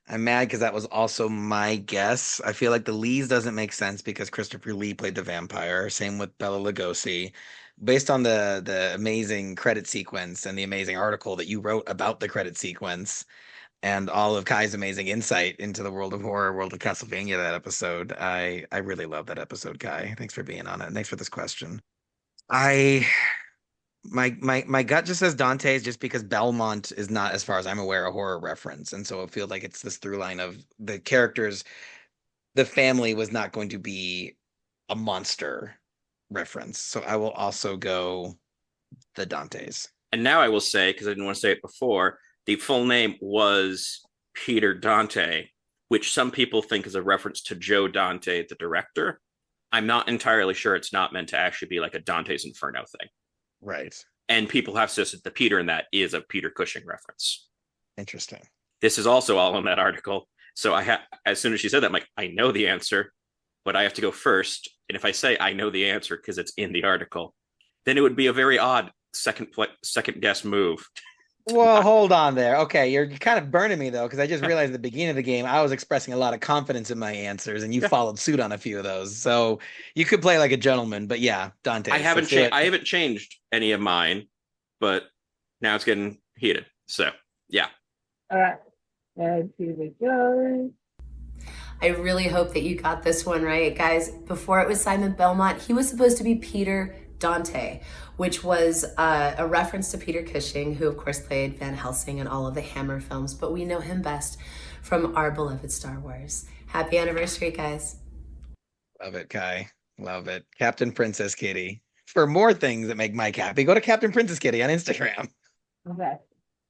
I'm mad because that was also my guess. I feel like the Lees doesn't make sense because Christopher Lee played the vampire. Same with Bela Lugosi. Based on the amazing credit sequence and the amazing article that you wrote about the credit sequence and all of Kai's amazing insight into the world of horror, world of Castlevania, that episode, I really love that episode, Kai. Thanks for being on it. Thanks for this question. My gut just says Dante's just because Belmont is not, as far as I'm aware, a horror reference. And so it feels like it's this through line of the characters, the family was not going to be a monster reference. So I will also go the Dante's. And now I will say, because I didn't want to say it before, the full name was Peter Dante, which some people think is a reference to Joe Dante, the director. I'm not entirely sure it's not meant to actually be like a Dante's Inferno thing. Right. And people have suggested the Peter in that is a Peter Cushing reference. Interesting. This is also all in that article. So as soon as she said that, I'm like, I know the answer, but I have to go first. And if I say I know the answer because it's in the article, then it would be a very odd second guess move. Well, hold on there. Okay, you're kind of burning me, though, because I just realized at the beginning of the game, I was expressing a lot of confidence in my answers, and you followed suit on a few of those. So you could play like a gentleman, but yeah, Dante. I haven't changed any of mine, but now it's getting heated. So, yeah. All right. And here we go. I really hope that you got this one right, guys. Before it was Simon Belmont, he was supposed to be Peter Dante, which was a reference to Peter Cushing, who of course played Van Helsing in all of the Hammer films, but we know him best from our beloved Star Wars. Happy anniversary, guys. Love it, Kai. Love it. Captain Princess Kitty. For more things that make Mike happy, go to Captain Princess Kitty on Instagram. Okay.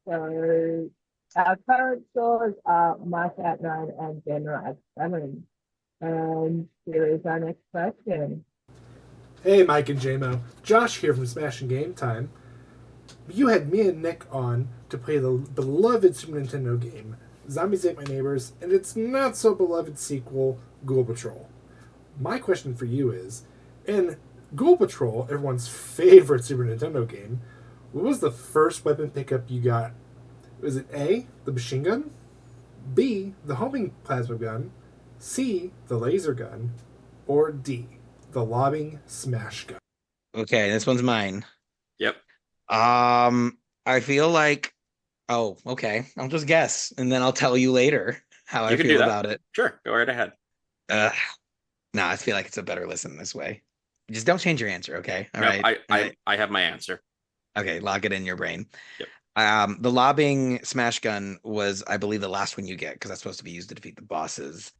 So our current scores are Mike at 9 and Jenna at 7. And here is our next question. Hey, Mike and Jaymo. Josh here from Smashing Game Time. You had me and Nick on to play the beloved Super Nintendo game, Zombies Ate My Neighbors, and its not-so-beloved sequel, Ghoul Patrol. My question for you is, in Ghoul Patrol, everyone's favorite Super Nintendo game, what was the first weapon pickup you got? Was it A, the machine gun, B, the homing plasma gun, C, the laser gun, or D, the lobbing smash gun? Okay, this one's mine. Yep. I feel like, okay. I'll just guess, and then I'll tell you later how I feel about it. Sure, go right ahead. I feel like it's a better listen this way. Just don't change your answer, okay? All right. I have my answer. Okay, lock it in your brain. Yep. The lobbing smash gun was, I believe, the last one you get because that's supposed to be used to defeat the bosses.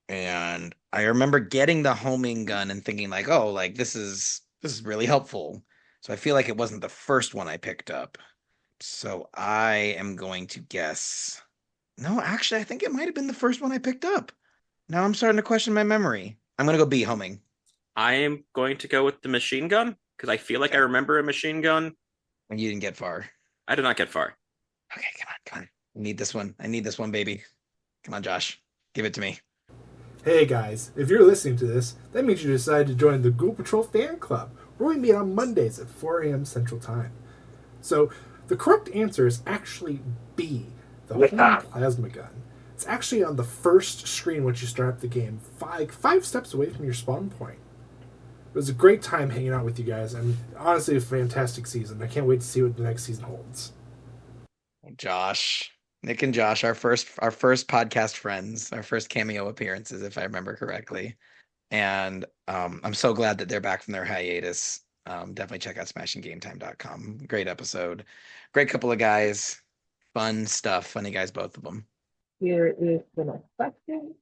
And I remember getting the homing gun and thinking like, oh, like this is really helpful. So I feel like it wasn't the first one I picked up. So I am going to guess. No, actually, I think it might have been the first one I picked up. Now I'm starting to question my memory. I'm going to go B, homing. I am going to go with the machine gun because I feel like I remember a machine gun. And you didn't get far. I did not get far. Okay, come on. I need this one, baby. Come on, Josh. Give it to me. Hey guys, if you're listening to this, that means you decided to join the Ghoul Patrol fan club, where we meet on Mondays at 4 a.m. Central Time. So, the correct answer is actually B, the homing plasma gun. It's actually on the first screen once you start up the game, five steps away from your spawn point. It was a great time hanging out with you guys, and honestly, a fantastic season. I can't wait to see what the next season holds. Josh, Nick and Josh, our first podcast friends, our first cameo appearances, if I remember correctly. And I'm so glad that they're back from their hiatus. Definitely check out smashinggametime.com. Great episode. Great couple of guys. Fun stuff. Funny guys, both of them. Here is the next question.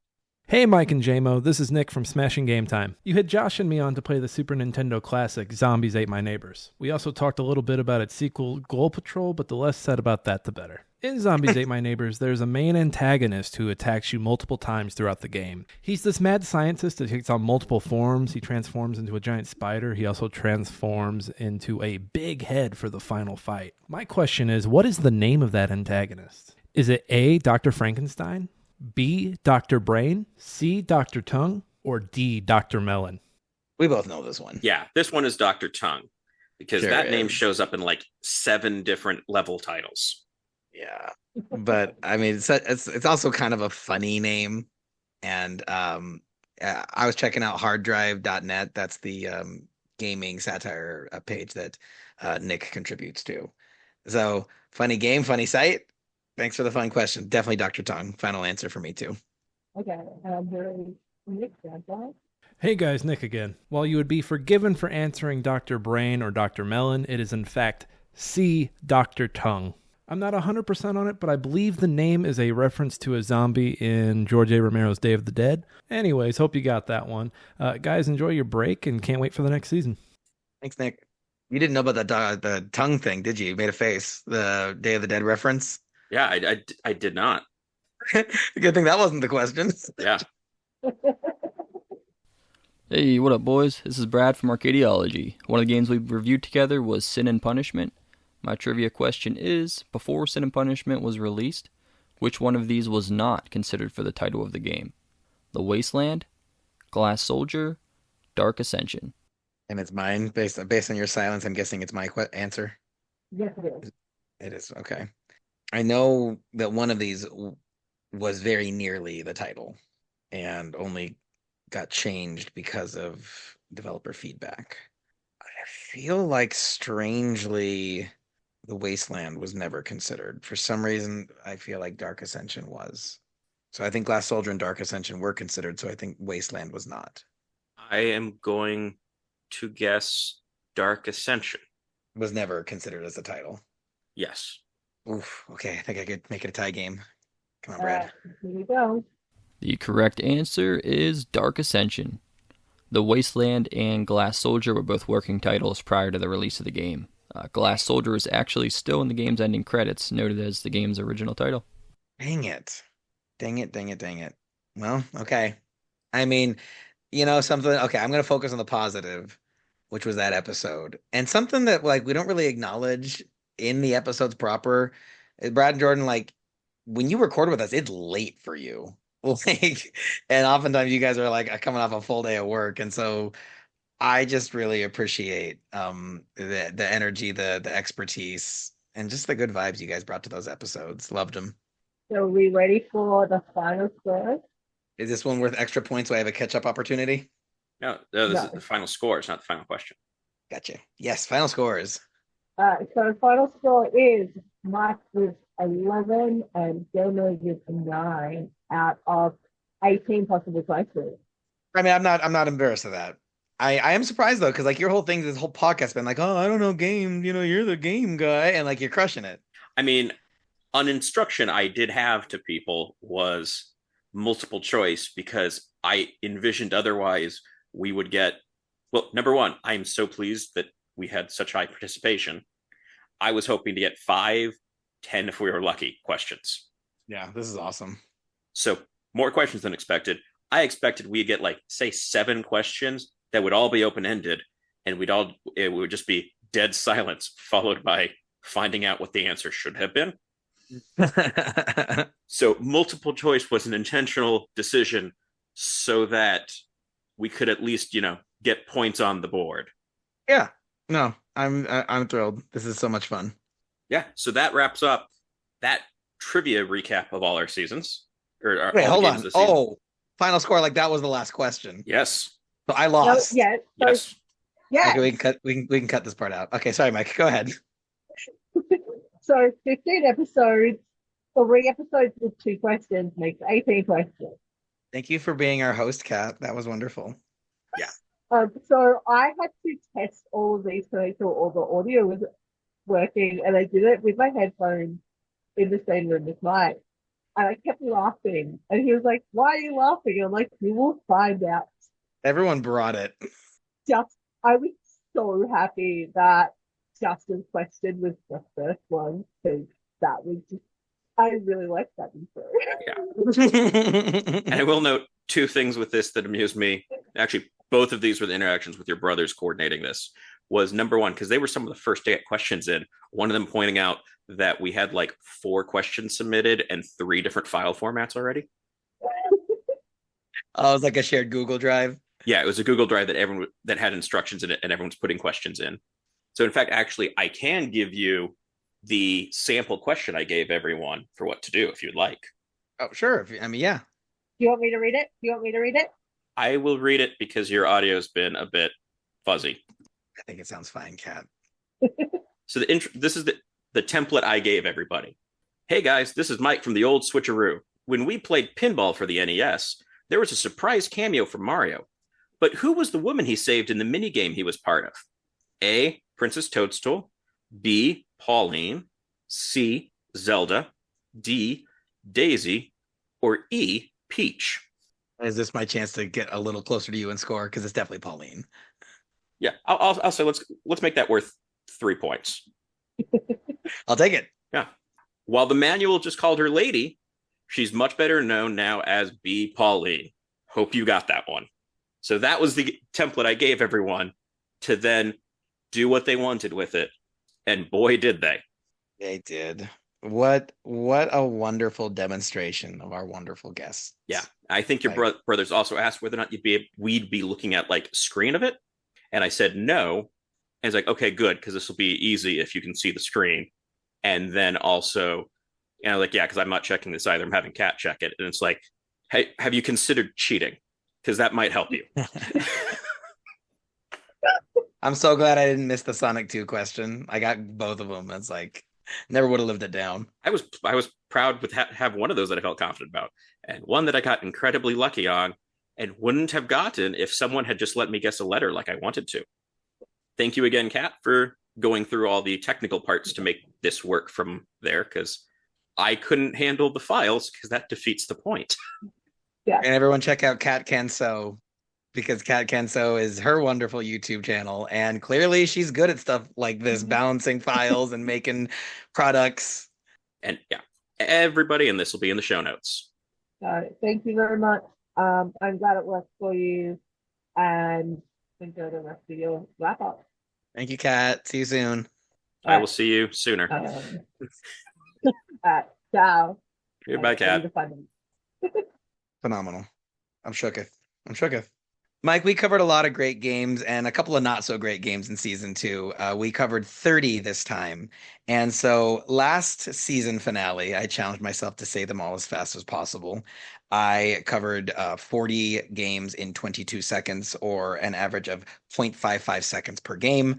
Hey, Mike and Jaymo, this is Nick from Smashing Game Time. You had Josh and me on to play the Super Nintendo classic Zombies Ate My Neighbors. We also talked a little bit about its sequel, Goal Patrol, but the less said about that, the better. In Zombies Ate My Neighbors, there's a main antagonist who attacks you multiple times throughout the game. He's this mad scientist that takes on multiple forms. He transforms into a giant spider. He also transforms into a big head for the final fight. My question is, what is the name of that antagonist? Is it A, Dr. Frankenstein? B, Dr. Brain, C, Dr. Tongue, or D, Dr. Melon? We both know this one. Yeah, this one is Dr. Tongue, because Sure that name is. shows up in like 7 different level titles. Yeah. But I mean, it's also kind of a funny name. And I was checking out harddrive.net. That's the gaming satire page that Nick contributes to. So funny game, funny site. Thanks for the fun question. Definitely Dr. Tongue. Final answer for me too. Okay, there is Nick Santa. Hey guys, Nick again. While you would be forgiven for answering Dr. Brain or Dr. Melon, it is in fact C, Dr. Tongue. I'm not 100% on it, but I believe the name is a reference to a zombie in George A. Romero's Day of the Dead. Anyways, hope you got that one. Guys, enjoy your break and can't wait for the next season. Thanks, Nick. You didn't know about the tongue thing, did you? You made a face. The Day of the Dead reference. Yeah, I did not. Good thing that wasn't the question. Yeah. Hey, what up, boys? This is Brad from Arcadiology. One of the games we reviewed together was Sin and Punishment. My trivia question is, before Sin and Punishment was released, which one of these was not considered for the title of the game? The Wasteland, Glass Soldier, Dark Ascension. And it's mine based on your silence. I'm guessing it's my answer. Yes, it is. It is. Okay. I know that one of these was very nearly the title and only got changed because of developer feedback. I feel like strangely the Wasteland was never considered. For some reason, I feel like Dark Ascension was. So I think Glass Soldier and Dark Ascension were considered, so I think Wasteland was not. I am going to guess Dark Ascension. Was never considered as a title. Yes. Oof. Okay, I think I could make it a tie game. Come on, Brad. Here we go. The correct answer is Dark Ascension. The Wasteland and Glass Soldier were both working titles prior to the release of the game. Glass Soldier is actually still in the game's ending credits, noted as the game's original title. Dang it. Dang it. Well, okay. I mean, something. Okay, I'm going to focus on the positive, which was that episode. And something that, we don't really acknowledge in the episodes proper. Brad and Jordan, when you record with us, it's late for you. And oftentimes you guys are coming off a full day of work. And so I just really appreciate the energy, the expertise, and just the good vibes you guys brought to those episodes. Loved them. So are we ready for the final score? Is this one worth extra points so I have a catch-up opportunity? No, this is the final score. It's not the final question. Gotcha. Yes, final scores. So the final score is Mike with 11 and Jaymo with 9 out of 18 possible choices. I mean, I'm not embarrassed of that. I am surprised though, because your whole thing, this whole podcast been oh, I don't know games, you're the game guy, and you're crushing it. I mean, an instruction I did have to people was multiple choice, because I envisioned otherwise we would get, well, number one, I'm so pleased that we had such high participation. I was hoping to get 5, 10 if we were lucky questions. Yeah, this is awesome. So more questions than expected. I expected we'd get say 7 questions that would all be open-ended, and it would just be dead silence followed by finding out what the answer should have been. So multiple choice was an intentional decision so that we could at least, get points on the board. Yeah. No, I'm thrilled. This is so much fun. Yeah. So that wraps up that trivia recap of all our seasons. Wait, hold on. Oh, final score. That was the last question. Yes. So I lost. Yeah. So, Yes. Yeah. Okay, we can cut this part out. Okay, sorry, Mike. Go ahead. So 15 episodes, 3 episodes with 2 questions makes 18 questions. Thank you for being our host, Kat. That was wonderful. Yeah. So I had to test all of these to make sure all the audio was working, and I did it with my headphones in the same room as Mike. And I kept laughing, and he was like, "Why are you laughing?" And I'm like, "You will find out." Everyone brought it. I was so happy that Justin's question was the first one, because that was just, I really liked that intro. And I will note 2 things with this that amused me. Actually, both of these were the interactions with your brothers coordinating this. Was number 1, because they were some of the first to get questions in. One of them pointing out that we had like 4 questions submitted and 3 different file formats already. Oh, it was like a shared Google Drive. Yeah, it was a Google Drive that had instructions in it, and everyone's putting questions in. So in fact, actually, I can give you the sample question I gave everyone for what to do if you'd like. Oh, sure. Yeah. Do you want me to read it? I will read it because your audio's been a bit fuzzy. I think it sounds fine, Kat. So this is the template I gave everybody. Hey guys, this is Mike from the Old Switcharoo. When we played pinball for the NES, there was a surprise cameo from Mario. But who was the woman he saved in the minigame he was part of? A, Princess Toadstool. B, Pauline. C, Zelda. D, Daisy. Or E, Peach. Is this my chance to get a little closer to you and score? Because it's definitely Pauline. Yeah, I'll say let's make that worth 3 points. I'll take it. Yeah. While the manual just called her Lady, she's much better known now as B, Pauline. Hope you got that one. So that was the template I gave everyone to then do what they wanted with it. And boy, did they. They did. What a wonderful demonstration of our wonderful guests. Yeah. I think your brothers also asked whether or not we'd be looking at like a screen of it. And I said no. And it's like, okay, good, because this will be easy if you can see the screen. And then also, like, yeah, because I'm not checking this either. I'm having Kat check it. And it's like, hey, have you considered cheating? Because that might help you. I'm so glad I didn't miss the Sonic 2 question. I got both of them. It's like, never would have lived it down. I was proud with have one of those that I felt confident about, and one that I got incredibly lucky on, and wouldn't have gotten if someone had just let me guess a letter like I wanted to. Thank you again, Kat, for going through all the technical parts to make this work from there, because I couldn't handle the files, because that defeats the point. Yeah. And everyone check out KatCanSew, because KatCanSew is her wonderful YouTube channel, and clearly she's good at stuff like this, balancing files and making products. And yeah, everybody, and this will be in the show notes. Thank you very much. I'm glad it worked for you, and enjoy the rest of your wrap up. Thank you, Kat. See you soon. I will see you sooner. Ciao. Goodbye, Kat. Phenomenal. I'm shooketh. Mike, we covered a lot of great games and a couple of not so great games in season 2. We covered 30 this time. And so last season finale, I challenged myself to say them all as fast as possible. I covered 40 games in 22 seconds, or an average of 0.55 seconds per game.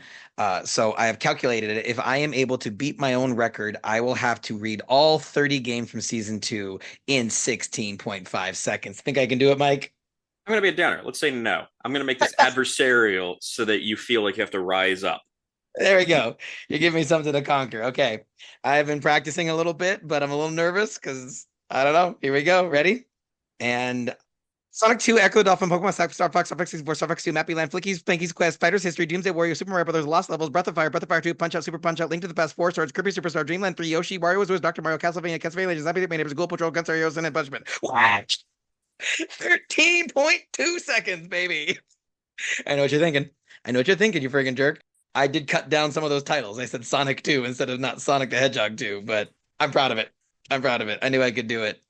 So I have calculated it. If I am able to beat my own record, I will have to read all 30 games from season 2 in 16.5 seconds. Think I can do it, Mike? I'm going to be a downer. Let's say no. I'm going to make this adversarial so that you feel like you have to rise up. There we go. You give me something to conquer. Okay. I've been practicing a little bit, but I'm a little nervous because I don't know. Here we go. Ready? And Sonic 2, Echo the Dolphin, Pokemon, Star Fox, Star Fox 64, Star Fox 2, Mappy Land, Flicky's, Spanky's Quest, Fighter's History, Doomsday Warrior, Super Mario Brothers, Lost Levels, Breath of Fire 2, Punch-Out, Super Punch-Out, Link to the Past 4, Swords, Kirby Superstar, Dreamland 3, Yoshi, Wario Wizards, Dr. Mario, Castlevania, Legends, Zombie Neighbors, Ghoul Patrol, Gunstar Heroes, and Punishment. Watch. 13.2 seconds, baby. I know what you're thinking. You friggin' jerk. I did cut down some of those titles. I said Sonic 2 instead of not Sonic the Hedgehog 2, but I'm proud of it. I knew I could do it.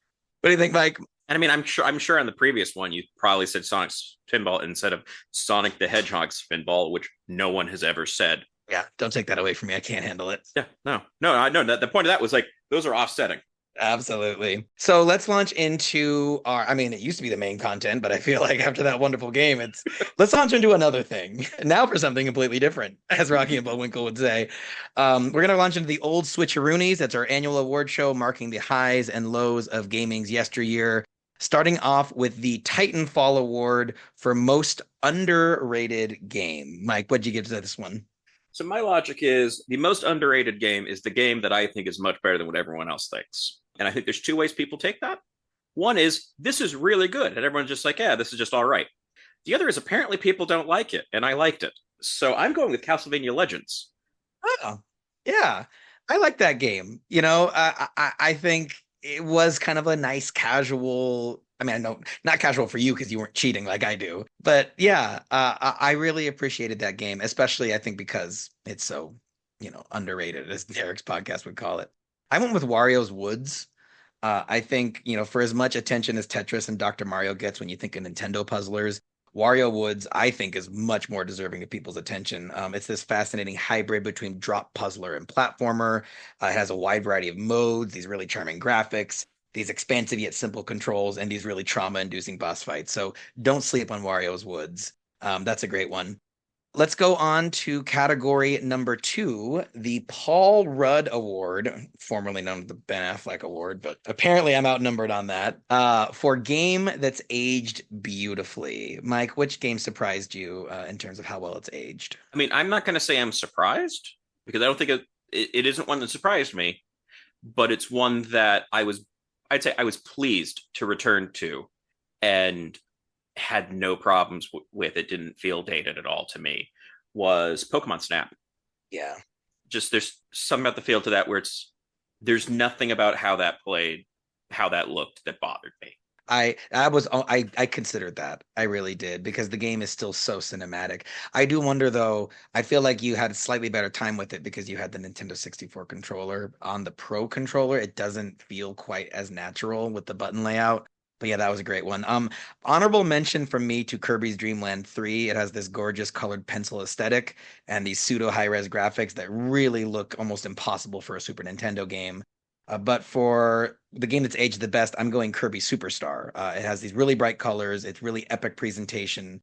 What do you think, Mike? And I mean, I'm sure on the previous one, you probably said Sonic's Pinball instead of Sonic the Hedgehog's Pinball, which no one has ever said. Yeah, don't take that away from me. I can't handle it. Yeah, no. The point of that was like, those are offsetting. Absolutely. So let's launch into our, I mean, it used to be the main content, but I feel like after that wonderful game, let's launch into another thing. Now for something completely different, as Rocky and Bullwinkle would say. We're going to launch into the Old Switcharoonies. That's our annual award show marking the highs and lows of gaming's yesteryear. Starting off with the Titanfall Award for most underrated game. Mike, what'd you give to this one? So my logic is the most underrated game is the game that I think is much better than what everyone else thinks. And I think there's two ways people take that. One is, this is really good. And everyone's just like, yeah, this is just all right. The other is, apparently people don't like it. And I liked it. So I'm going with Castlevania Legends. Oh, yeah. I like that game. You know, I think it was kind of a nice casual. I mean, I know not casual for you because you weren't cheating like I do. But yeah, I really appreciated that game, especially I think because it's so, underrated, as Derek's podcast would call it. I went with Wario's Woods. I think, for as much attention as Tetris and Dr. Mario gets when you think of Nintendo puzzlers, Wario Woods, I think, is much more deserving of people's attention. It's this fascinating hybrid between drop puzzler and platformer. It has a wide variety of modes, these really charming graphics, these expansive yet simple controls, and these really trauma-inducing boss fights. So don't sleep on Wario's Woods. That's a great one. Let's go on to category number 2, the Paul Rudd Award, formerly known as the Ben Affleck Award, but apparently I'm outnumbered on that, for game that's aged beautifully. Mike, which game surprised you in terms of how well it's aged? I mean, I'm not going to say I'm surprised, because I don't think it isn't one that surprised me, but it's one that I'd say I was pleased to return to and had no problems with. It didn't feel dated at all to me, was Pokemon Snap. Yeah. Just there's something about the feel to that where there's nothing about how that played, how that looked that bothered me. I considered that. I really did, because the game is still so cinematic. I do wonder though, I feel like you had a slightly better time with it because you had the Nintendo 64 controller. On the Pro controller, it doesn't feel quite as natural with the button layout. But yeah, that was a great one. Honorable mention from me to Kirby's Dream Land 3. It has this gorgeous colored pencil aesthetic and these pseudo high-res graphics that really look almost impossible for a Super Nintendo game. But for the game that's aged the best, I'm going Kirby Superstar. It has these really bright colors. It's really epic presentation.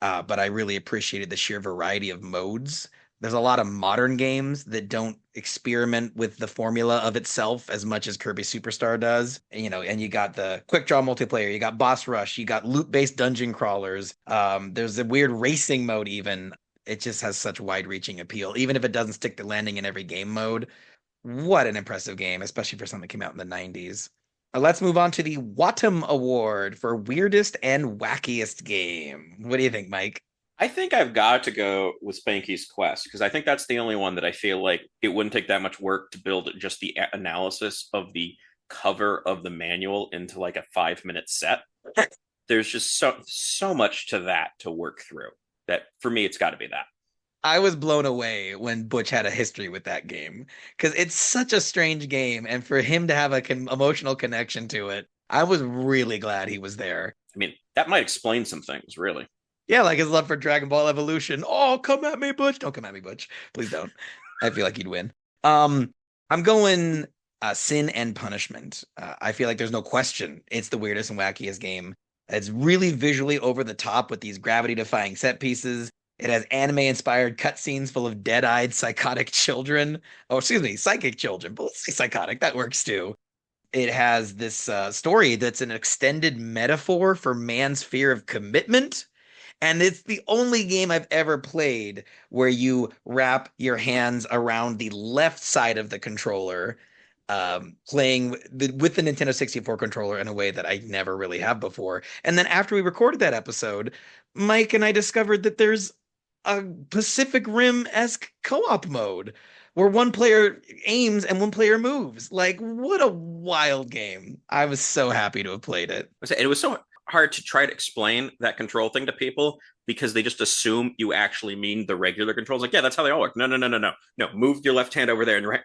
But I really appreciated the sheer variety of modes. There's a lot of modern games that don't experiment with the formula of itself as much as Kirby Superstar does. And you got the quick draw multiplayer, you got boss rush, you got loot-based dungeon crawlers. There's a weird racing mode even. It just has such wide-reaching appeal, even if it doesn't stick to landing in every game mode. What an impressive game, especially for something that came out in the 90s. Let's move on to the Wattam Award for weirdest and wackiest game. What do you think, Mike? I think I've got to go with Spanky's Quest, because I think that's the only one that I feel like it wouldn't take that much work to build just the analysis of the cover of the manual into like a 5-minute set. There's just so much to that to work through that for me, it's got to be that. I was blown away when Butch had a history with that game, because it's such a strange game. And for him to have an emotional connection to it, I was really glad he was there. I mean, that might explain some things, really. Yeah, like his love for Dragon Ball Evolution. Oh, come at me, Butch. Don't come at me, Butch. Please don't. I feel like you'd win. I'm going Sin and Punishment. I feel like there's no question it's the weirdest and wackiest game. It's really visually over the top with these gravity-defying set pieces. It has anime-inspired cutscenes full of dead-eyed psychotic children. Oh, excuse me, psychic children. But let's say psychotic. That works too. It has this story that's an extended metaphor for man's fear of commitment. And it's the only game I've ever played where you wrap your hands around the left side of the controller, playing with the Nintendo 64 controller in a way that I never really have before. And then after we recorded that episode, Mike and I discovered that there's a Pacific Rim-esque co-op mode where one player aims and one player moves. Like, what a wild game. I was so happy to have played it. It was so hard to try to explain that control thing to people because they just assume you actually mean the regular controls. Like, yeah, that's how they all work. No. Move your left hand over there and right.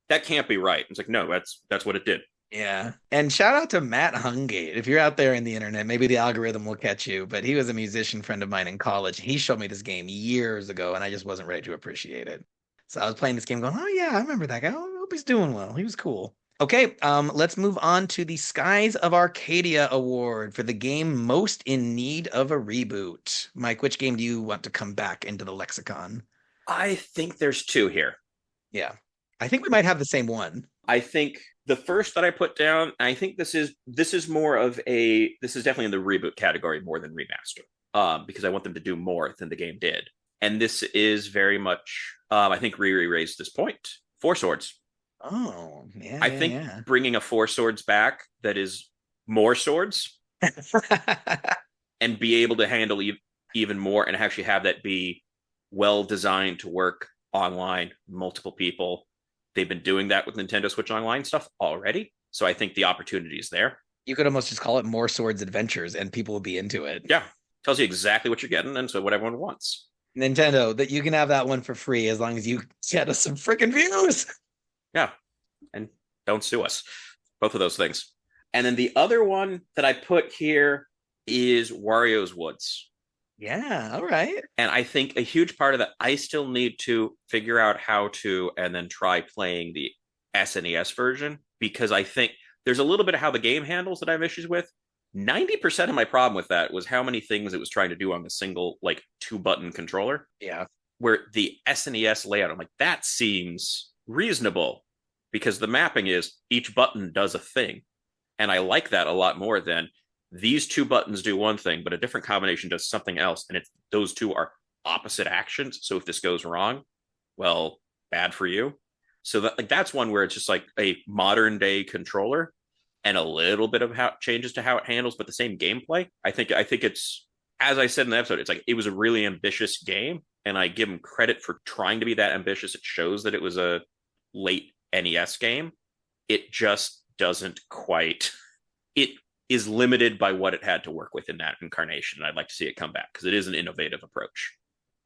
That can't be right. It's like, no, that's what it did. Yeah. And shout out to Matt Hungate. If you're out there in the internet, maybe the algorithm will catch you, but he was a musician friend of mine in college. He showed me this game years ago and I just wasn't ready to appreciate it. So I was playing this game going, oh yeah, I remember that guy. I hope he's doing well. He was cool. Okay, let's move on to the Skies of Arcadia Award for the game most in need of a reboot. Mike, which game do you want to come back into the lexicon? I think there's two here. Yeah. I think we might have the same one. I think the first that I put down, I think this is definitely in the reboot category more than remaster. Because I want them to do more than the game did. And this is very much I think Riri raised this point. Four Swords. Oh, yeah. I think bringing a Four Swords back that is more swords and be able to handle even more and actually have that be well designed to work online, multiple people. They've been doing that with Nintendo Switch Online stuff already. So I think the opportunity is there. You could almost just call it More Swords Adventures and people will be into it. Yeah. Tells you exactly what you're getting and so what everyone wants. Nintendo, that you can have that one for free as long as you get us some freaking views. Yeah. And don't sue us. Both of those things. And then the other one that I put here is Wario's Woods. Yeah, all right. And I think a huge part of that, I still need to figure out how to and then try playing the SNES version, because I think there's a little bit of how the game handles that I have issues with. 90% of my problem with that was how many things it was trying to do on the single, like, 2-button controller. Yeah. Where the SNES layout, I'm like, that seems reasonable, because the mapping is each button does a thing. And I like that a lot more than these two buttons do one thing, but a different combination does something else. And those two are opposite actions. So if this goes wrong, well, bad for you. So that's one where it's just like a modern day controller and a little bit of how changes to how it handles, but the same gameplay. I think it's, as I said in the episode, it's like it was a really ambitious game, and I give them credit for trying to be that ambitious. It shows that it was a late NES game. It just doesn't quite. It is limited by what it had to work with in that incarnation. And I'd like to see it come back because it is an innovative approach.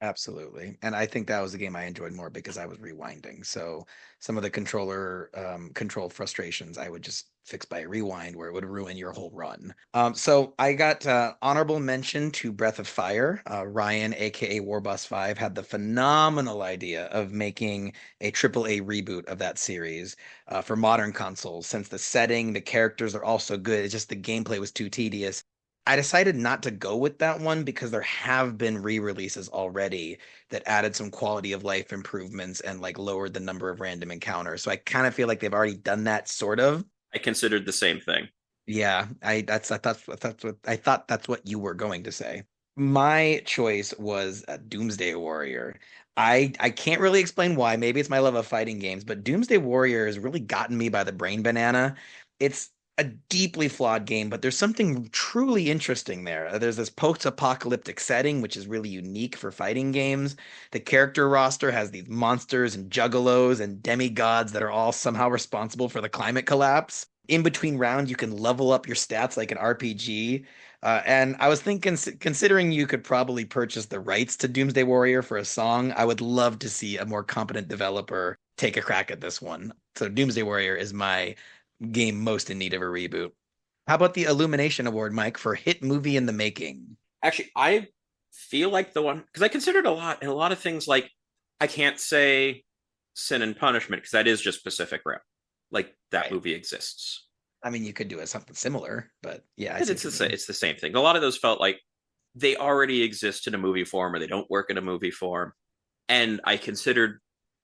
Absolutely. And I think that was the game I enjoyed more because I was rewinding. So some of the controller control frustrations I would just fix by rewind, where it would ruin your whole run. So I got honorable mention to Breath of Fire. Ryan, aka Warboss5, had the phenomenal idea of making a AAA reboot of that series for modern consoles, since the setting, the characters are all so good. It's just the gameplay was too tedious. I decided not to go with that one because there have been re-releases already that added some quality of life improvements and like lowered the number of random encounters. So I kind of feel like they've already done that sort of. I considered the same thing. Yeah, I thought that's what you were going to say. My choice was Doomsday Warrior. I can't really explain why. Maybe it's my love of fighting games, but Doomsday Warrior has really gotten me by the brain banana. It's a deeply flawed game, but there's something truly interesting there. There's this post-apocalyptic setting, which is really unique for fighting games. The character roster has these monsters and juggalos and demigods that are all somehow responsible for the climate collapse. In between rounds, you can level up your stats like an RPG. And I was thinking, considering you could probably purchase the rights to Doomsday Warrior for a song, I would love to see a more competent developer take a crack at this one. So Doomsday Warrior is my game most in need of a reboot. How about the Illumination Award, Mike, for hit movie in the making? Actually, I feel like the one, because I considered a lot of things, like I can't say Sin and Punishment because that is just Pacific Rim. Like that movie exists. I mean, you could do something similar, but yeah, it's the same thing. A lot of those felt like they already exist in a movie form or they don't work in a movie form. And I considered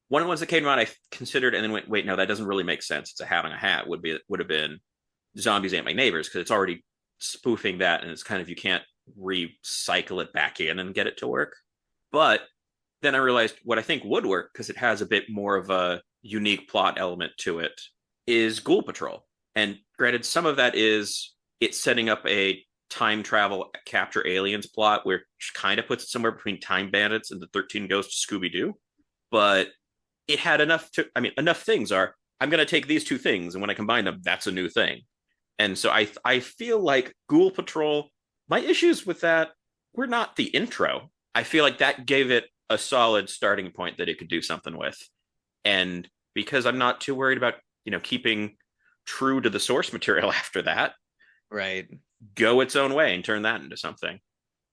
one of the ones that came out, I considered and then went, wait, no, that doesn't really make sense. It's a hat on a hat would have been Zombies Ain't My Neighbors, because it's already spoofing that, and it's kind of, you can't recycle it back in and get it to work. But then I realized what I think would work, because it has a bit more of a unique plot element to it, is Ghoul Patrol. And granted, some of that is it's setting up a time travel capture aliens plot, where it kind of puts it somewhere between Time Bandits and the 13 Ghosts of Scooby-Doo. But it had enough things are, I'm going to take these two things, and when I combine them, that's a new thing. And so I feel like Ghoul Patrol, my issues with that were not the intro. I feel like that gave it a solid starting point that it could do something with. And because I'm not too worried about, keeping true to the source material after that, right, go its own way and turn that into something.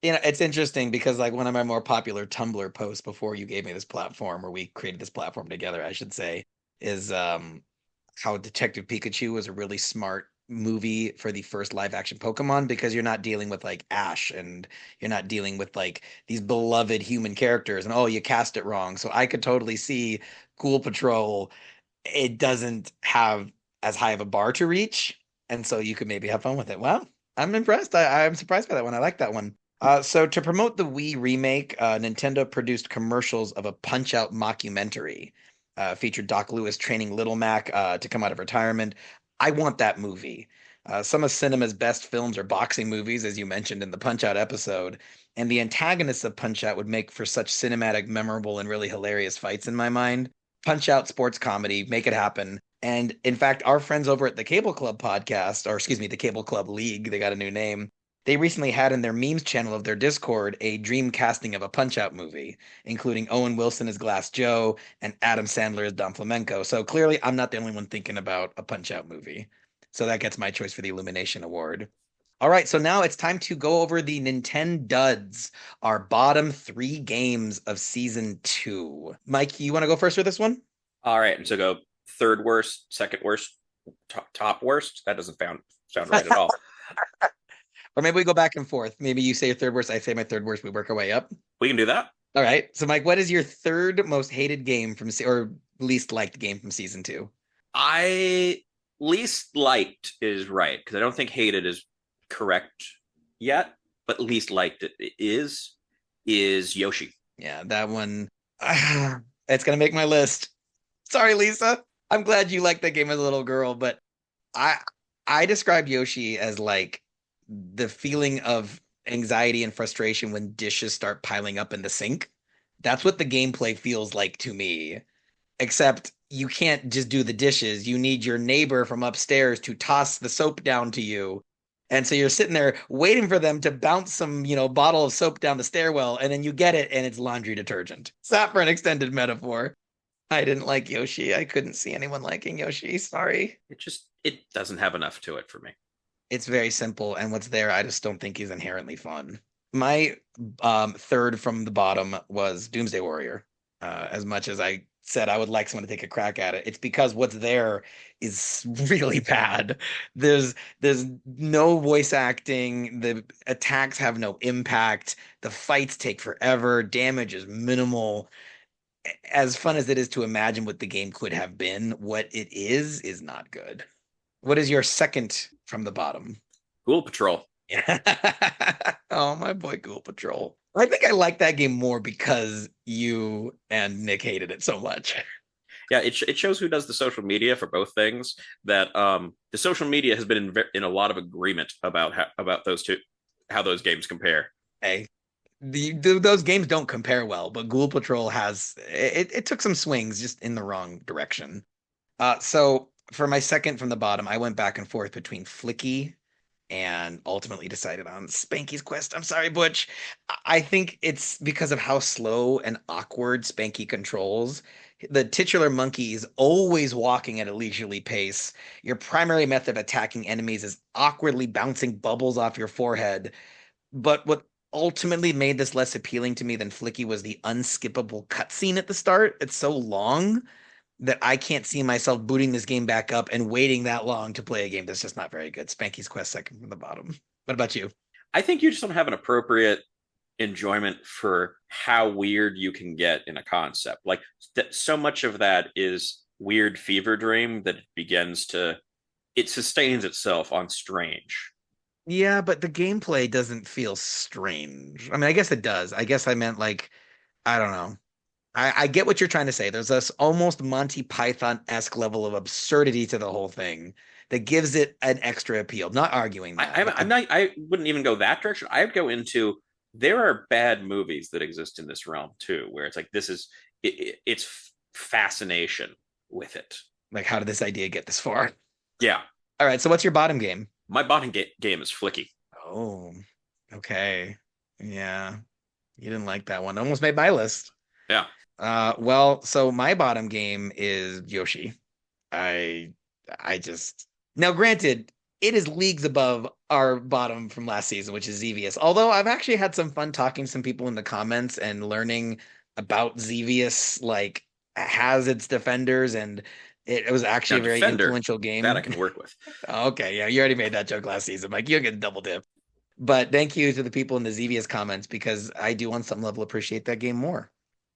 It's interesting because like one of my more popular Tumblr posts before you gave me this platform, or we created this platform together, I should say, is how Detective Pikachu was a really smart movie for the first live action Pokemon, because you're not dealing with like Ash, and you're not dealing with like these beloved human characters, and oh, you cast it wrong. So I could totally see Ghoul Patrol. It doesn't have as high of a bar to reach, and so you could maybe have fun with it. Well, I'm impressed. I'm surprised by that one. I like that one. So to promote the Wii remake, Nintendo produced commercials of a Punch-Out mockumentary. Featured Doc Lewis training Little Mac to come out of retirement. I want that movie. Some of cinema's best films are boxing movies, as you mentioned in the Punch-Out episode, and the antagonists of Punch-Out would make for such cinematic, memorable, and really hilarious fights in my mind. Punch-Out sports comedy, make it happen. And in fact, our friends over at the Cable Club podcast, or excuse me, the Cable Club League, they got a new name. They recently had in their memes channel of their Discord a dream casting of a Punch-Out movie, including Owen Wilson as Glass Joe and Adam Sandler as Don Flamenco. So clearly, I'm not the only one thinking about a Punch-Out movie. So that gets my choice for the Illumination Award. All right, so now it's time to go over the Nintendo Duds, our bottom 3 games of Season 2. Mike, you want to go first for this one? All right, so go third worst, second worst, top worst. That doesn't sound right at all. Or maybe we go back and forth. Maybe you say your third worst, I say my third worst. We work our way up. We can do that. All right. So, Mike, what is your third most hated game from, or least liked game from Season 2? I least liked is right, because I don't think hated is correct yet, but least liked it is Yoshi. Yeah, that one. It's going to make my list. Sorry, Lisa. I'm glad you liked that game as a little girl, but I describe Yoshi as like the feeling of anxiety and frustration when dishes start piling up in the sink. That's what the gameplay feels like to me. Except you can't just do the dishes. You need your neighbor from upstairs to toss the soap down to you. And so you're sitting there waiting for them to bounce some, bottle of soap down the stairwell, and then you get it and it's laundry detergent. It's not for an extended metaphor. I didn't like Yoshi. I couldn't see anyone liking Yoshi. Sorry. It doesn't have enough to it for me. It's very simple, and what's there, I just don't think is inherently fun. My third from the bottom was Doomsday Warrior. As much as I said I would like someone to take a crack at it, it's because what's there is really bad. There's no voice acting. The attacks have no impact. The fights take forever. Damage is minimal. As fun as it is to imagine what the game could have been, what it is not good. What is your second from the bottom? Ghoul Patrol. Oh, my boy, Ghoul Patrol. I think I like that game more because you and Nick hated it so much. Yeah, it shows who does the social media for both things. That the social media has been in a lot of agreement about those two, how those games compare. Hey, those games don't compare well, but Ghoul Patrol has it took some swings just in the wrong direction. So for my second from the bottom, I went back and forth between Flicky and ultimately decided on Spanky's Quest. I'm sorry, Butch. I think it's because of how slow and awkward Spanky controls. The titular monkey is always walking at a leisurely pace. Your primary method of attacking enemies is awkwardly bouncing bubbles off your forehead. But what ultimately made this less appealing to me than Flicky was the unskippable cutscene at the start. It's so long that I can't see myself booting this game back up and waiting that long to play a game that's just not very good. Spanky's Quest second from the bottom. What about you? I think you just don't have an appropriate enjoyment for how weird you can get in a concept. Like so much of that is weird fever dream that it sustains itself on strange. Yeah, but the gameplay doesn't feel strange. I mean, I guess it does. I guess I meant like, I don't know. I get what you're trying to say. There's this almost Monty Python-esque level of absurdity to the whole thing that gives it an extra appeal. Not arguing that. I wouldn't even go that direction. I would go into, there are bad movies that exist in this realm too, where it's like, it's fascination with it. Like, how did this idea get this far? Yeah. All right. So what's your bottom game? My bottom game is Flicky. Oh, okay. Yeah. You didn't like that one. Almost made my list. Yeah. Well, so my bottom game is Yoshi. Now, granted, it is leagues above our bottom from last season, which is Xevious. Although I've actually had some fun talking to some people in the comments and learning about Xevious, like, has its defenders and It was actually Now, a very Defender, influential game. that I can work with. Okay, yeah, you already made that joke last season, Mike. You get a double dip. But thank you to the people in the Xevious comments because I do on some level appreciate that game more.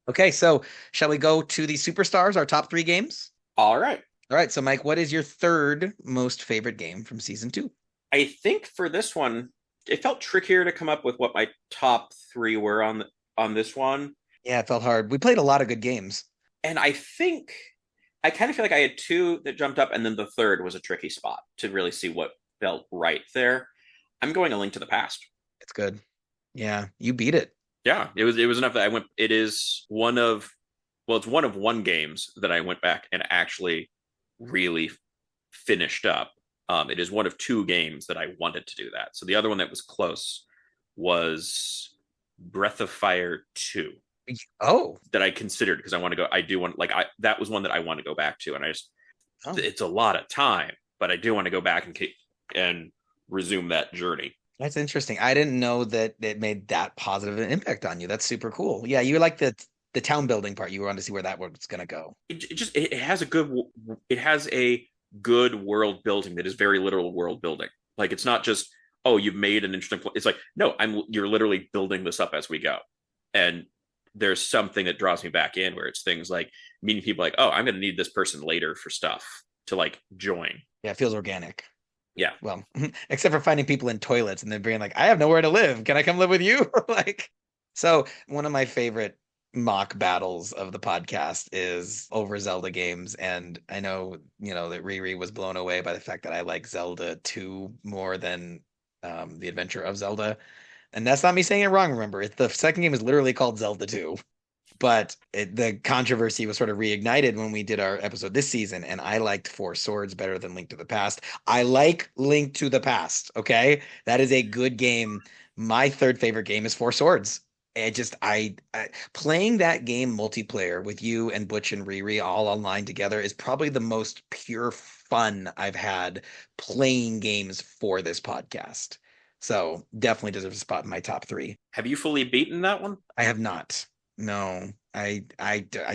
Okay, so shall we go to the Superstars, our top 3 games? All right. All right, so Mike, what is your third most favorite game from season 2? I think for this one, it felt trickier to come up with what my top 3 were on this one. Yeah, it felt hard. We played a lot of good games. And I think I kind of feel like I had 2 that jumped up, and then the third was a tricky spot to really see what felt right there. I'm going A Link to the Past. It's good. Yeah, you beat it. Yeah, it was enough that I went. It is it's one of one games that I went back and actually really finished up. It is one of 2 games that I wanted to do that. So the other one that was close was Breath of Fire 2. Oh, that I considered because I want to go. That was one that I want to go back to, and it's a lot of time, but I do want to go back and resume that journey. That's interesting. I didn't know that it made that positive an impact on you. That's super cool. Yeah, you like the town building part. You wanted to see where that was going to go. It has a good world building that is very literal world building. Like it's not just you've made an interesting. It's like no, you're literally building this up as we go, and there's something that draws me back in where it's things like meeting people like, I'm going to need this person later for stuff to like join. Yeah, it feels organic. Yeah. Well, except for finding people in toilets and then being like, I have nowhere to live. Can I come live with you? So one of my favorite mock battles of the podcast is over Zelda games. And I know, that Riri was blown away by the fact that I like Zelda 2 more than The Adventure of Zelda. And that's not me saying it wrong, remember. The second game is literally called Zelda 2. But the controversy was sort of reignited when we did our episode this season, and I liked Four Swords better than Link to the Past. I like Link to the Past, okay? That is a good game. My third favorite game is Four Swords. I playing that game multiplayer with you and Butch and Riri all online together is probably the most pure fun I've had playing games for this podcast. So definitely deserves a spot in my top 3. Have you fully beaten that one? I have not. No, I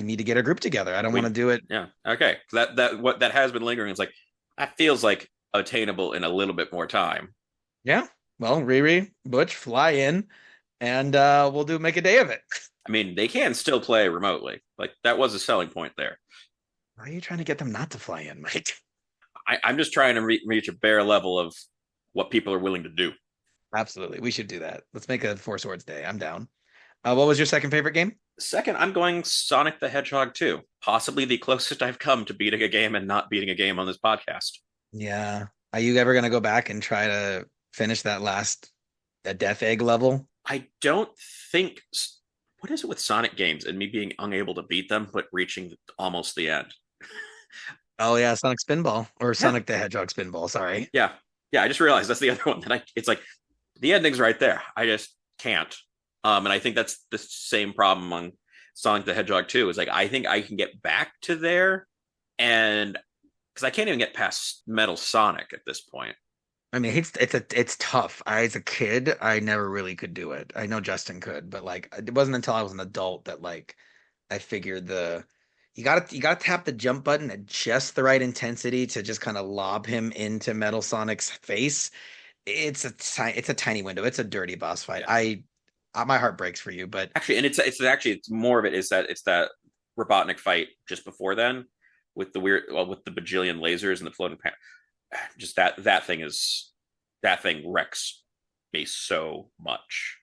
need to get a group together. I don't want to do it. Yeah. Okay. That has been lingering. It's like, that feels like attainable in a little bit more time. Yeah. Well, Riri, Butch, fly in and we'll make a day of it. I mean, they can still play remotely. Like that was a selling point there. Why are you trying to get them not to fly in, Mike? I'm just trying to reach a bare level of what people are willing to do. Absolutely. We should do that. Let's make a Four Swords day. I'm down. What was your second favorite game? Second, I'm going Sonic the Hedgehog 2. Possibly the closest I've come to beating a game and not beating a game on this podcast. Yeah. Are you ever going to go back and try to finish that last Death Egg level? I don't think... What is it with Sonic games and me being unable to beat them, but reaching almost the end? Oh, yeah. Sonic Spinball. Or Sonic the Hedgehog Spinball, sorry. Yeah. Yeah, I just realized that's the other one that it's like, the ending's right there. I just can't. And I think that's the same problem on Sonic the Hedgehog 2 is like, I think I can get back to there and because I can't even get past Metal Sonic at this point. I mean, it's tough. As a kid, I never really could do it. I know Justin could, but like, it wasn't until I was an adult that like, I figured you gotta tap the jump button at just the right intensity to just kind of lob him into Metal Sonic's face. It's a tiny window. It's a dirty boss fight. My heart breaks for you, but actually, and it's more of it is that it's that Robotnik fight just before then with the with the bajillion lasers and the floating just that thing wrecks me so much.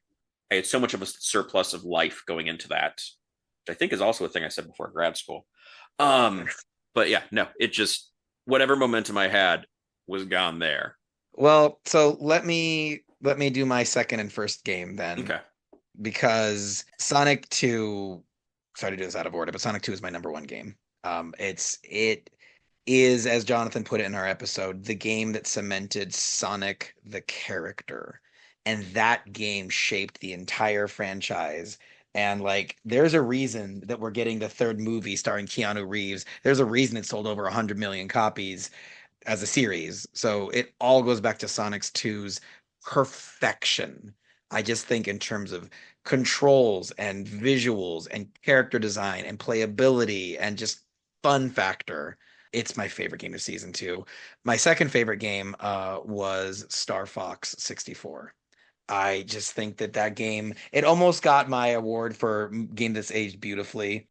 I had so much of a surplus of life going into that, which I think is also a thing I said before grad school. But yeah, no, it just whatever momentum I had was gone there. Well, so let me do my second and first game then. Okay. Because Sonic 2, sorry to do this out of order, but Sonic 2 is my number 1 game. It is, as Jonathan put it in our episode, the game that cemented Sonic the character. And that game shaped the entire franchise. And like, there's a reason that we're getting the third movie starring Keanu Reeves. There's a reason it sold over 100 million copies as a series. So it all goes back to Sonic 2's perfection. I just think in terms of controls and visuals and character design and playability and just fun factor, it's my favorite game of season 2. My second favorite game was Star Fox 64. I just think that game, it almost got my award for game that's aged beautifully.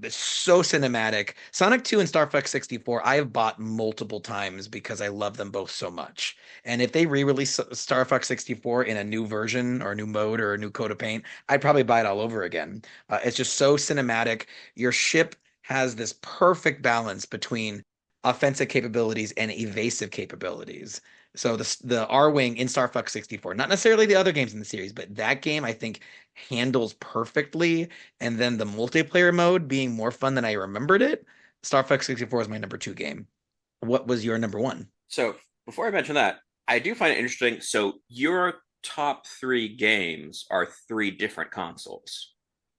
It's so cinematic. Sonic 2 and Star Fox 64, I have bought multiple times because I love them both so much. And if they re-release Star Fox 64 in a new version or a new mode or a new coat of paint, I'd probably buy it all over again. It's just so cinematic. Your ship has this perfect balance between offensive capabilities and evasive capabilities. So the R-Wing in Star Fox 64, not necessarily the other games in the series, but that game I think handles perfectly. And then the multiplayer mode being more fun than I remembered it. Star Fox 64 is my number 2 game. What was your number 1? So before I mention that, I do find it interesting. So your top 3 games are 3 different consoles.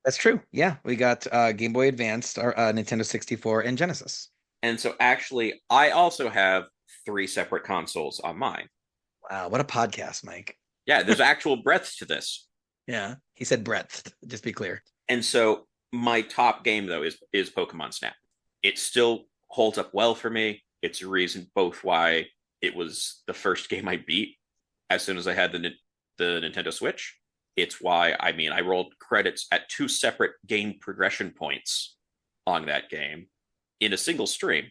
That's true. Yeah, we got Game Boy Advance, Nintendo 64, and Genesis. And so actually, I also have 3 separate consoles on mine. Wow, what a podcast, Mike. Yeah, there's actual breadth to this. Yeah, he said breadth, just be clear. And so my top game, though, is Pokemon Snap. It still holds up well for me. It's a reason both why it was the first game I beat as soon as I had the Nintendo Switch. It's why, I rolled credits at 2 separate game progression points on that game in a single stream.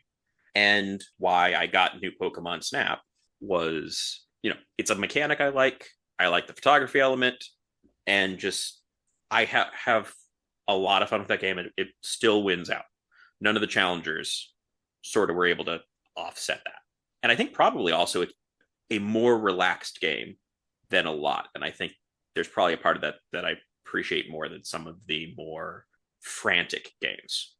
And why I got new Pokemon Snap was, it's a mechanic I like. I like the photography element. And just, I have a lot of fun with that game. And it still wins out. None of the challengers sort of were able to offset that. And I think probably also it's a more relaxed game than a lot. And I think there's probably a part of that I appreciate more than some of the more frantic games.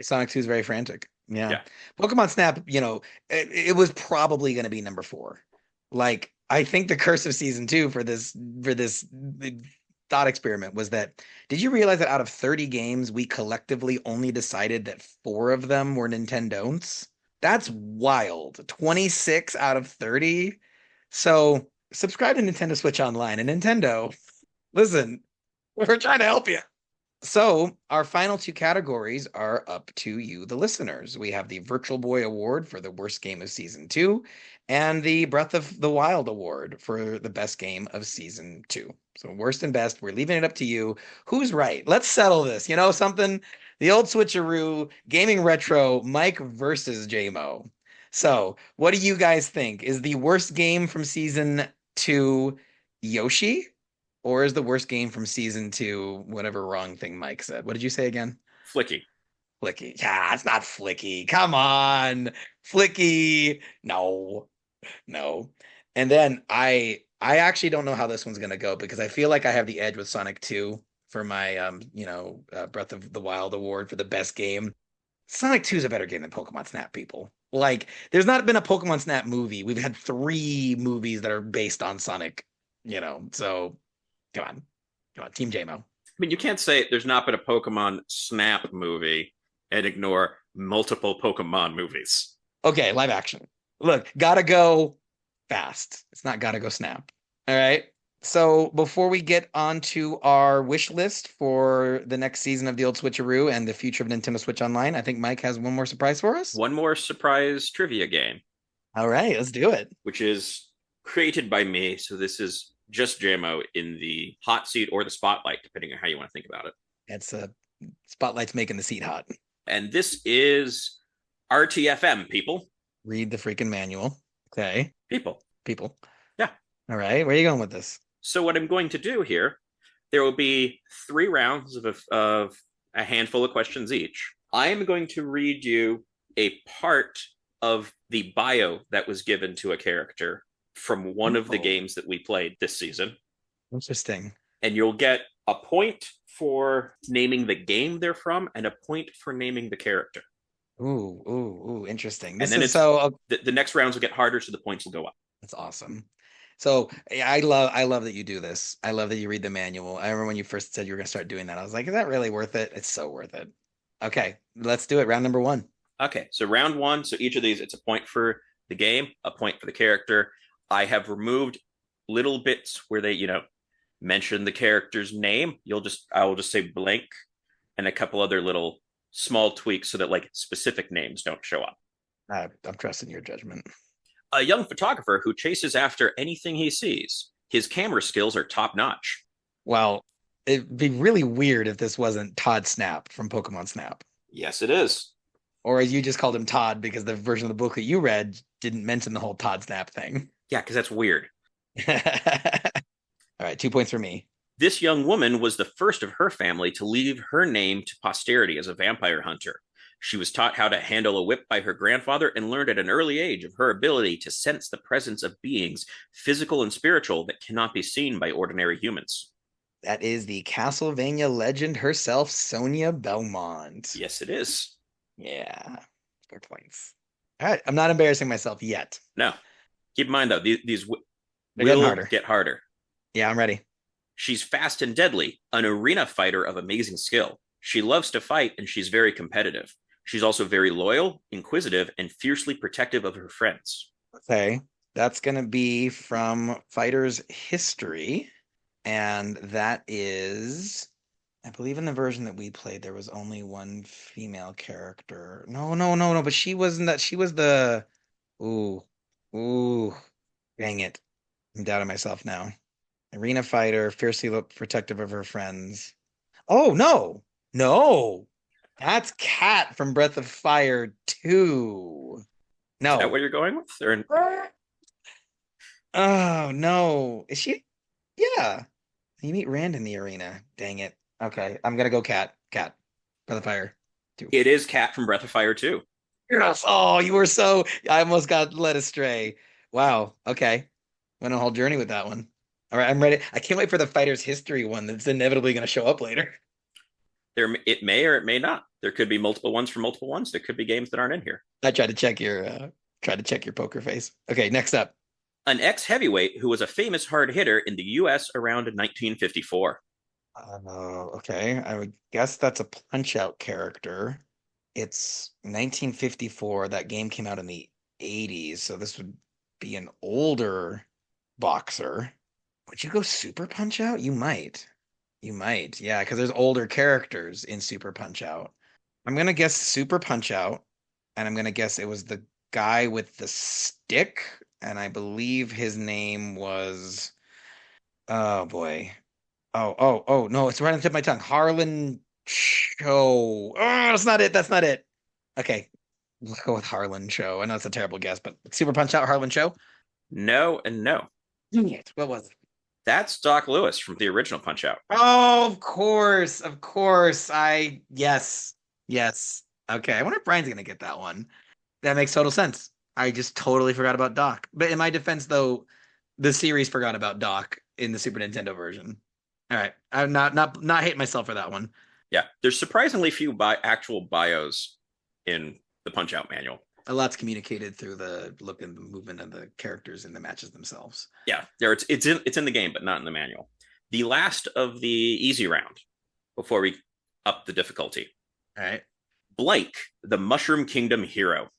Sonic 2 is very frantic. Yeah. Pokemon Snap, it was probably going to be number 4. Like, I think the curse of season 2 for this thought experiment was that, did you realize that out of 30 games, we collectively only decided that 4 of them were Nintendo's? That's wild. 26 out of 30. So subscribe to Nintendo Switch Online and Nintendo. Listen, we're trying to help you. So our final 2 categories are up to you, the listeners. We have the Virtual Boy Award for the worst game of season 2 and the Breath of the Wild Award for the best game of season 2. So worst and best, we're leaving it up to you. Who's right? Let's settle this. You know something? The Old Switcharoo, Gaming Retro, Mike versus Jaymo. So what do you guys think? Is the worst game from season 2 Yoshi? Or is the worst game from season 2 whatever wrong thing Mike said? What did you say again? Flicky. Yeah, it's not Flicky. Come on. Flicky. No. And then I actually don't know how this one's going to go because I feel like I have the edge with Sonic 2 for my Breath of the Wild Award for the best game. Sonic 2 is a better game than Pokemon Snap, people. Like, there's not been a Pokemon Snap movie. We've had 3 movies that are based on Sonic, so come on, Team Jaymo. You can't say there's not been a Pokemon Snap movie and ignore multiple Pokemon movies. Okay, live action. Look, gotta go fast. It's not gotta go Snap. All right. So before we get on to our wish list for the next season of the Old Switcharoo and the future of Nintendo Switch Online, I think Mike has one more surprise for us. One more surprise trivia game. All right, let's do it. Which is created by me. So this is just Jaymo in the hot seat or the spotlight, depending on how you want to think about it. It's spotlight's making the seat hot. And this is RTFM, people. Read the freaking manual. Okay. People. Yeah. All right. Where are you going with this? So what I'm going to do here, there will be 3 rounds of a handful of questions each. I am going to read you a part of the bio that was given to a character from one of the games that we played this season. Interesting. And you'll get a point for naming the game they're from and a point for naming the character. Ooh, interesting. And then the next rounds will get harder, so the points will go up. That's awesome. So I love that you do this. I love that you read the manual. I remember when you first said you were going to start doing that. I was like, is that really worth it? It's so worth it. Okay, let's do it. Round number 1. Okay, so round 1. So each of these, it's a point for the game, a point for the character. I have removed little bits where they, mention the character's name. I will just say blank and a couple other little small tweaks so that like specific names don't show up. I'm trusting your judgment. A young photographer who chases after anything he sees. His camera skills are top-notch. Well, it'd be really weird if this wasn't Todd Snap from Pokemon Snap. Yes, it is. Or as you just called him Todd because the version of the book that you read didn't mention the whole Todd Snap thing. Yeah, because that's weird. All right, 2 points for me. This young woman was the first of her family to leave her name to posterity as a vampire hunter. She was taught how to handle a whip by her grandfather and learned at an early age of her ability to sense the presence of beings, physical and spiritual, that cannot be seen by ordinary humans. That is the Castlevania legend herself, Sonia Belmont. Yes, it is. Yeah, 4 points. All right, I'm not embarrassing myself yet. No. Keep in mind, though, these will get harder. Yeah, I'm ready. She's fast and deadly, an arena fighter of amazing skill. She loves to fight, and she's very competitive. She's also very loyal, inquisitive, and fiercely protective of her friends. Okay, that's going to be from Fighter's History, and that is, I believe in the version that we played, there was only one female character. No, but she wasn't that. She was the, ooh, dang it. I'm doubting myself now. Arena fighter, fiercely protective of her friends. Oh, no. That's Kat from Breath of Fire 2. No. Is that what you're going with? Oh, no. Is she? Yeah. You meet Rand in the arena. Dang it. Okay, I'm going to go Kat. Breath of Fire 2. It is Kat from Breath of Fire 2. Yes. Oh, you were so... I almost got led astray. Wow. Okay. Went on a whole journey with that one. All right, I'm ready. I can't wait for the Fighter's History one that's inevitably going to show up later. It may or it may not. There could be multiple ones for multiple ones. There could be games that aren't in here. I tried to check your poker face. Okay, next up. An ex-heavyweight who was a famous hard hitter in the U.S. around 1954. Okay. I would guess that's a Punch-Out character. It's 1954. That game came out in the 80s, so this would be an older boxer. Would you go Super Punch-Out? You might. Yeah, because there's older characters in Super Punch-Out. I'm going to guess Super Punch-Out, and I'm going to guess it was the guy with the stick, and I believe his name was... Oh, boy. Oh, no, it's right on the tip of my tongue. Harlan Cho. Oh, that's not it. Okay, we'll go with Harlan Cho. I know it's a terrible guess, but Super Punch-Out, Harlan Cho? No and no. What was it? That's Doc Lewis from the original Punch-Out. Oh, of course. Yes. Okay, I wonder if Brian's gonna get that one. That makes total sense. I just totally forgot about Doc. But in my defense, though, the series forgot about Doc in the Super Nintendo version. All right, I'm not hating myself for that one. Yeah, there's surprisingly few actual bios in the Punch-Out manual. A lot's communicated through the look and the movement of the characters in the matches themselves. Yeah, it's in the game, but not in the manual. The last of the easy round before we up the difficulty. All right. Blank, the Mushroom Kingdom hero.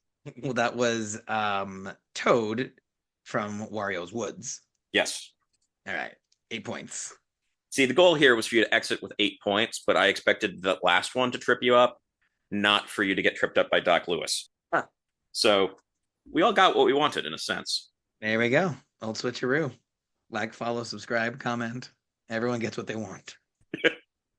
Well, that was Toad from Wario's Woods. Yes. All right, 8 points. See, the goal here was for you to exit with 8 points, but I expected the last one to trip you up, not for you to get tripped up by Doc Lewis. Huh. So we all got what we wanted in a sense. There we go. Old Switcheroo. Like, follow, subscribe, comment. Everyone gets what they want.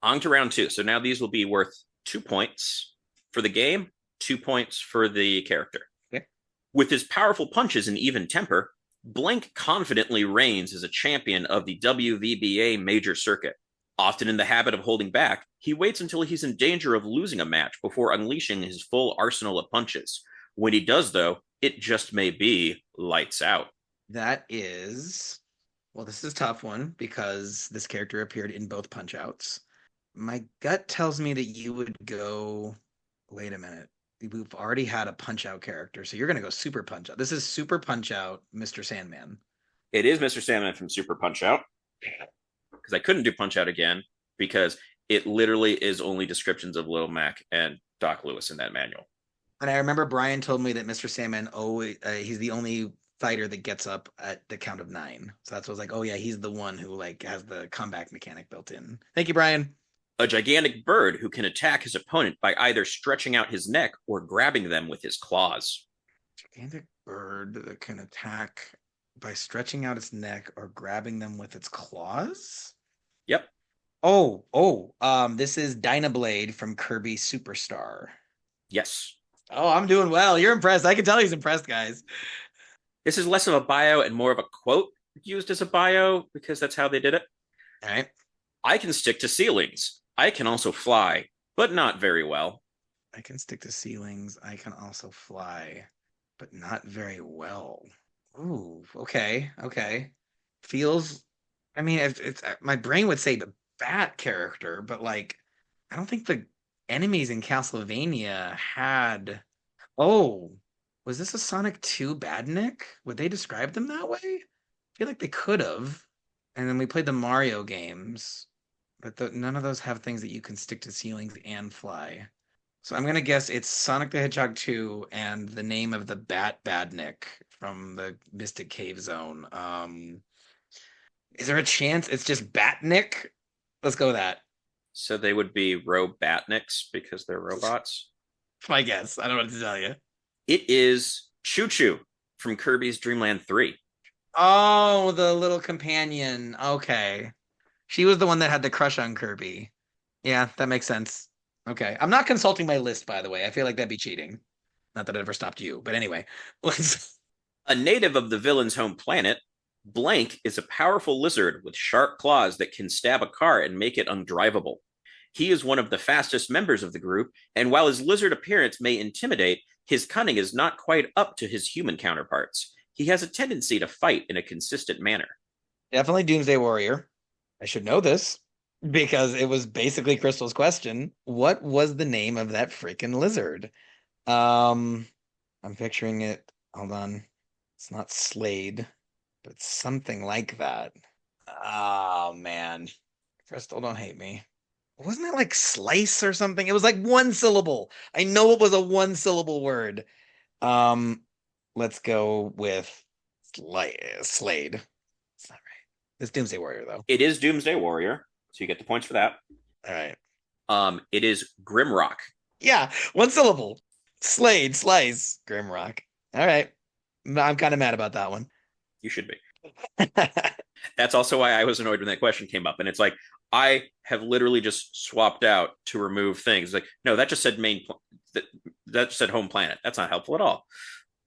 On to round 2. So now these will be worth 2 points for the game, 2 points for the character. Okay. With his powerful punches and even temper, Blank confidently reigns as a champion of the WVBA major circuit. Often in the habit of holding back, he waits until he's in danger of losing a match before unleashing his full arsenal of punches. When he does, though, it just may be lights out. That is... Well, this is a tough one because this character appeared in both Punch-Outs. My gut tells me that you would go... Wait a minute. We've already had a Punch-Out character, so you're going to go Super Punch-Out. This is Super Punch-Out, Mr. Sandman. It is Mr. Sandman from Super Punch-Out. Because I couldn't do Punch-Out again because it literally is only descriptions of Lil Mac and Doc Lewis in that manual. And I remember Bryan told me that Mr. Sandman, he's the only fighter that gets up at the count of 9. So that's what I was like, oh yeah, he's the one who has the comeback mechanic built in. Thank you, Bryan. A gigantic bird who can attack his opponent by either stretching out his neck or grabbing them with his claws. Gigantic bird that can attack by stretching out its neck or grabbing them with its claws? Yep. This is Dynablade from Kirby Superstar. Yes. Oh, I'm doing well. You're impressed. I can tell he's impressed, guys. This is less of a bio and more of a quote used as a bio because that's how they did it. All right. I can stick to ceilings. I can also fly, but not very well. I can stick to ceilings. I can also fly, but not very well. Ooh, okay. Feels, I mean, it's my brain would say the bat character, but like, I don't think the enemies in Castlevania had. Oh, was this a Sonic 2 Badnik? Would they describe them that way? I feel like they could have. And then we played the Mario games, but none of those have things that you can stick to ceilings and fly. So I'm gonna guess it's Sonic the Hedgehog 2 and the name of the Bat Badnik from the Mystic Cave Zone. Is there a chance it's just Batnik? Let's go with that. So they would be Robatniks because they're robots. My guess. I don't know what to tell you. It is Choo Choo from Kirby's Dream Land 3. Oh, the little companion. Okay. She was the one that had the crush on Kirby. Yeah, that makes sense. Okay. I'm not consulting my list, by the way. I feel like that'd be cheating. Not that it ever stopped you, but anyway. A native of the villain's home planet, Blank is a powerful lizard with sharp claws that can stab a car and make it undrivable. He is one of the fastest members of the group, and while his lizard appearance may intimidate, his cunning is not quite up to his human counterparts. He has a tendency to fight in a consistent manner. Definitely Doomsday Warrior. I should know this because it was basically Kristal's question. What was the name of that freaking lizard? I'm picturing it. Hold on. It's not Slade, but something like that. Oh, man. Kristal, don't hate me. Wasn't it like slice or something? It was like one syllable. I know it was a one syllable word. Let's go with Slade. It's not right. It's Doomsday Warrior, though. It is Doomsday Warrior, so you get the points for that. All right. It is Grimrock. Yeah, one syllable. Slade, slice, Grimrock. All right. I'm kind of mad about that one. You should be. That's also why I was annoyed when that question came up. And it's like, I have literally just swapped out to remove things. Like, no, that just said that just said home planet. That's not helpful at all.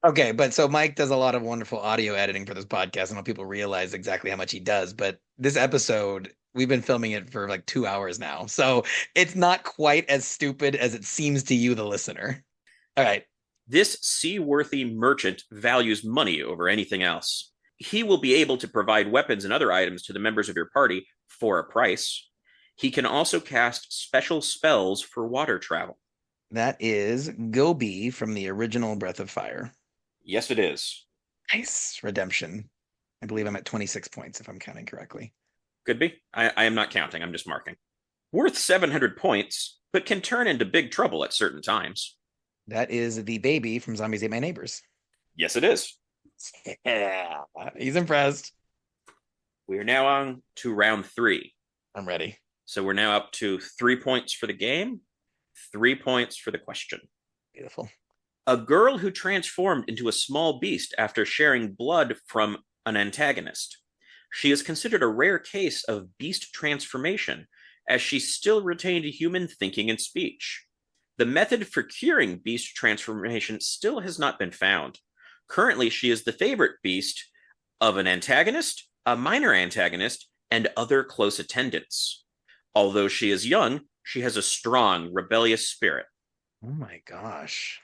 Okay, but so Mike does a lot of wonderful audio editing for this podcast. I don't know if people realize exactly how much he does, but this episode, we've been filming it for like 2 hours now. So it's not quite as stupid as it seems to you, the listener. All right. This seaworthy merchant values money over anything else. He will be able to provide weapons and other items to the members of your party for a price. He can also cast special spells for water travel. That is Gobi from the original Breath of Fire. Yes, it is. Nice. Redemption. I believe I'm at 26 points, if I'm counting correctly. Could be. I am not counting. I'm just marking. Worth 700 points, but can turn into big trouble at certain times. That is the baby from Zombies Ate My Neighbors. Yes, it is. Yeah, he's impressed. We are now on to round 3. I'm ready. So we're now up to 3 points for the game, 3 points for the question. Beautiful. A girl who transformed into a small beast after sharing blood from an antagonist. She is considered a rare case of beast transformation, as she still retained human thinking and speech. The method for curing beast transformation still has not been found. Currently, she is the favorite beast of an antagonist, a minor antagonist, and other close attendants. Although she is young, she has a strong, rebellious spirit. Oh my gosh.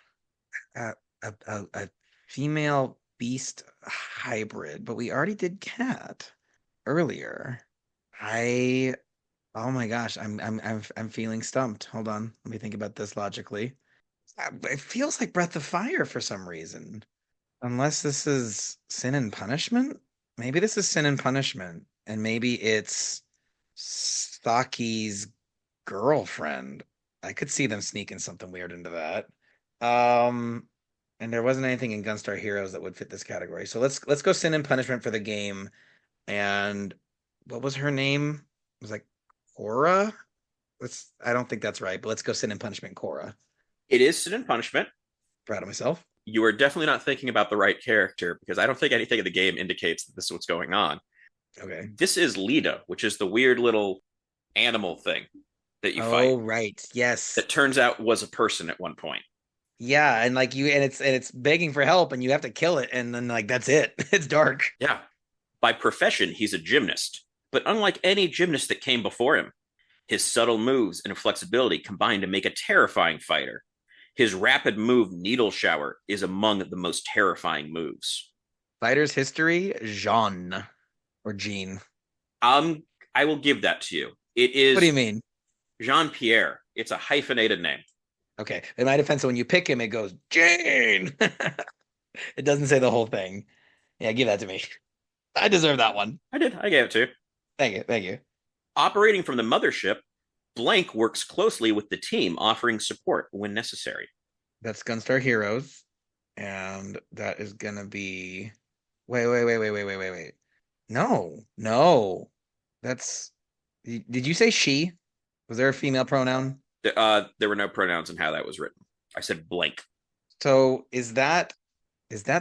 A female beast hybrid, but we already did cat earlier. Oh my gosh, I'm feeling stumped. Hold on, let me think about this logically. It feels like Breath of Fire for some reason. Unless this is Sin and Punishment? Maybe this is Sin and Punishment, and maybe it's Saki's girlfriend. I could see them sneaking something weird into that. And there wasn't anything in Gunstar Heroes that would fit this category. So let's go Sin and Punishment for the game. And what was her name? It was like Cora? I don't think that's right, but let's go Sin and Punishment, Cora. It is Sin and Punishment. Proud of myself. you are definitely not thinking about the right character, because I don't think anything in the game indicates that this is what's going on. Okay. This is Lita, which is the weird little animal thing that you fight. Oh, right. Yes. That turns out was a person at one point. Yeah, and like it's begging for help, and you have to kill it, and then like that's it. It's dark. Yeah. By profession, he's a gymnast. But unlike any gymnast that came before him, his subtle moves and flexibility combine to make a terrifying fighter. His rapid move, Needle Shower, is among the most terrifying moves. Fighter's history, Jean. Or Jean. I will give that to you. It is. What do you mean? Jean-Pierre. It's a hyphenated name. Okay. In my defense, when you pick him, it goes, Jane. It doesn't say the whole thing. Yeah, give that to me. I deserve that one. I did. I gave it to you. Thank you. Operating from the mothership, Blank works closely with the team, offering support when necessary. That's Gunstar Heroes. And that is going to be... Wait. No. That's... Did you say she? Was there a female pronoun? There were no pronouns in how that was written. I said Blank. So is that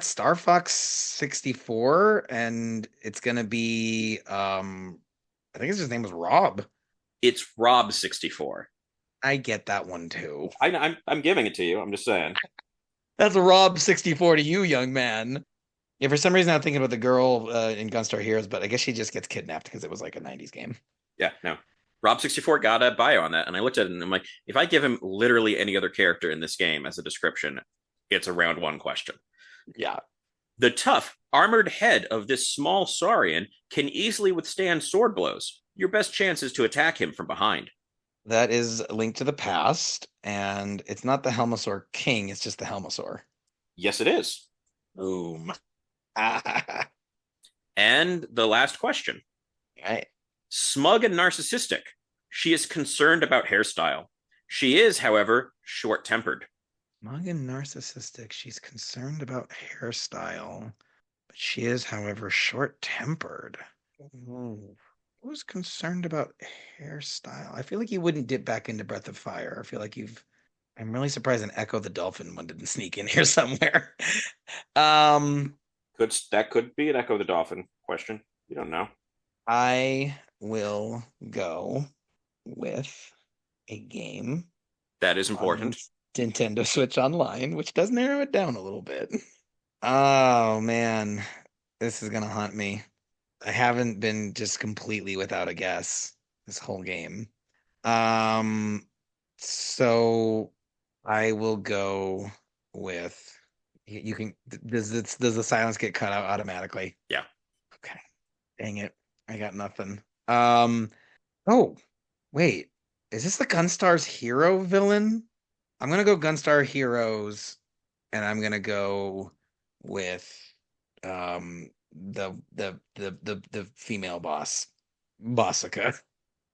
Star Fox 64? And it's going to be... I think his name was Rob. It's Rob 64. I get that one too. I'm giving it to you. I'm just saying. That's Rob 64 to you, young man. Yeah, for some reason I'm thinking about the girl in Gunstar Heroes, but I guess she just gets kidnapped because it was like a 90s game. Yeah, no. Rob 64 got a bio on that, and I looked at it and I'm like, if I give him literally any other character in this game as a description, it's a round one question. Yeah. The tough, armored head of this small saurian can easily withstand sword blows. Your best chance is to attack him from behind. That is a Link to the Past, and it's not the Helmosaur King, it's just the Helmosaur. Yes, it is. Boom. And the last question. Right. Smug and narcissistic. She is concerned about hairstyle. She is, however, short-tempered. Smug and narcissistic. She's concerned about hairstyle, but she is, however, short-tempered. Who's concerned about hairstyle? I feel like you wouldn't dip back into Breath of Fire. I feel like I'm really surprised an Echo the Dolphin one didn't sneak in here somewhere. That could be an Echo the Dolphin question. You don't know. I will go with a game that is important. Nintendo Switch Online, which does narrow it down a little bit. Oh man, this is gonna haunt me. I haven't been just completely without a guess this whole game. So I will go with you can does the silence get cut out automatically? Yeah. Okay. Dang it. I got nothing. Oh, wait. Is this the Gunstar's Hero villain? I'm gonna go Gunstar Heroes, and I'm gonna go with the female boss, Bossica.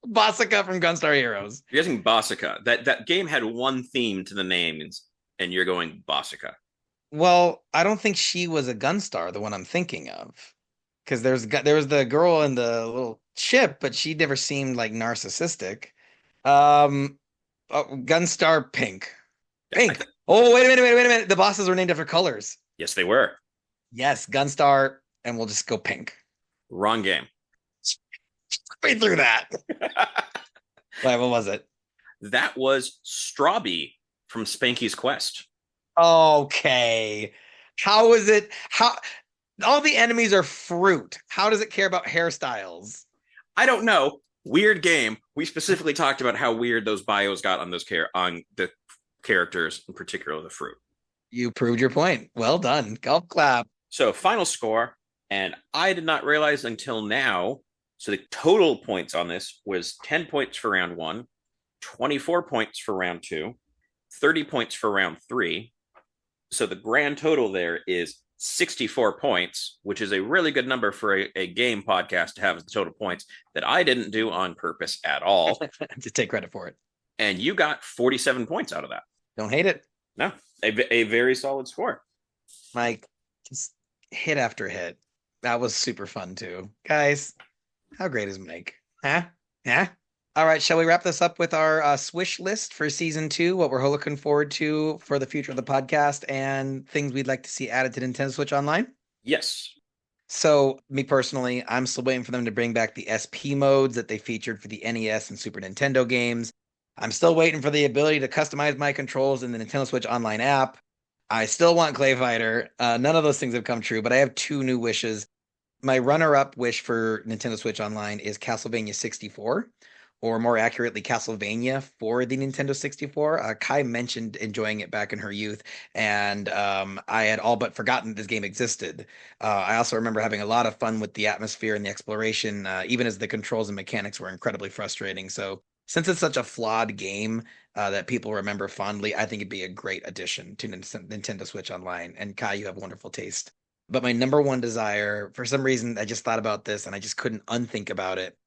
Bossica from Gunstar Heroes. You're guessing Bossica. That game had one theme to the names, and you're going Bossica. Well, I don't think she was a Gunstar, the one I'm thinking of. Because there was the girl in the little ship, but she never seemed like narcissistic. Gunstar Pink. Oh, wait a minute. The bosses were named after colors. Yes, they were. Yes, Gunstar, and we'll just go pink. Wrong game. Right through that. Wait, what was it? That was Strawbee from Spanky's Quest. Okay. How is it? How all the enemies are fruit. How does it care about hairstyles? I don't know. Weird game. We specifically talked about how weird those bios got on on the characters, in particular the fruit. You proved your point. Well done. Golf clap. So final score, and I did not realize until now. So the total points on this was 10 points for round 1, 24 points for round 2, 30 points for round 3. So the grand total there is 64 points, which is a really good number for a game podcast to have as the total points that I didn't do on purpose at all. To take credit for it. And you got 47 points out of that. Don't hate it. No, a very solid score. Mike, just hit after hit. That was super fun too. Guys, how great is Mike? Huh? All right, shall we wrap this up with our Swish list for season 2, what we're looking forward to for the future of the podcast, and things we'd like to see added to Nintendo Switch Online? Yes. So, me personally, I'm still waiting for them to bring back the SP modes that they featured for the NES and Super Nintendo games. I'm still waiting for the ability to customize my controls in the Nintendo Switch Online app. I still want Clay Fighter. None of those things have come true, but I have 2 new wishes. My runner-up wish for Nintendo Switch Online is Castlevania 64. Or more accurately, Castlevania for the Nintendo 64. Kai mentioned enjoying it back in her youth, and I had all but forgotten this game existed. I also remember having a lot of fun with the atmosphere and the exploration, even as the controls and mechanics were incredibly frustrating. So since it's such a flawed game that people remember fondly, I think it'd be a great addition to Nintendo Switch Online. And Kai, you have wonderful taste. But my number one desire, for some reason, I just thought about this and I just couldn't unthink about it.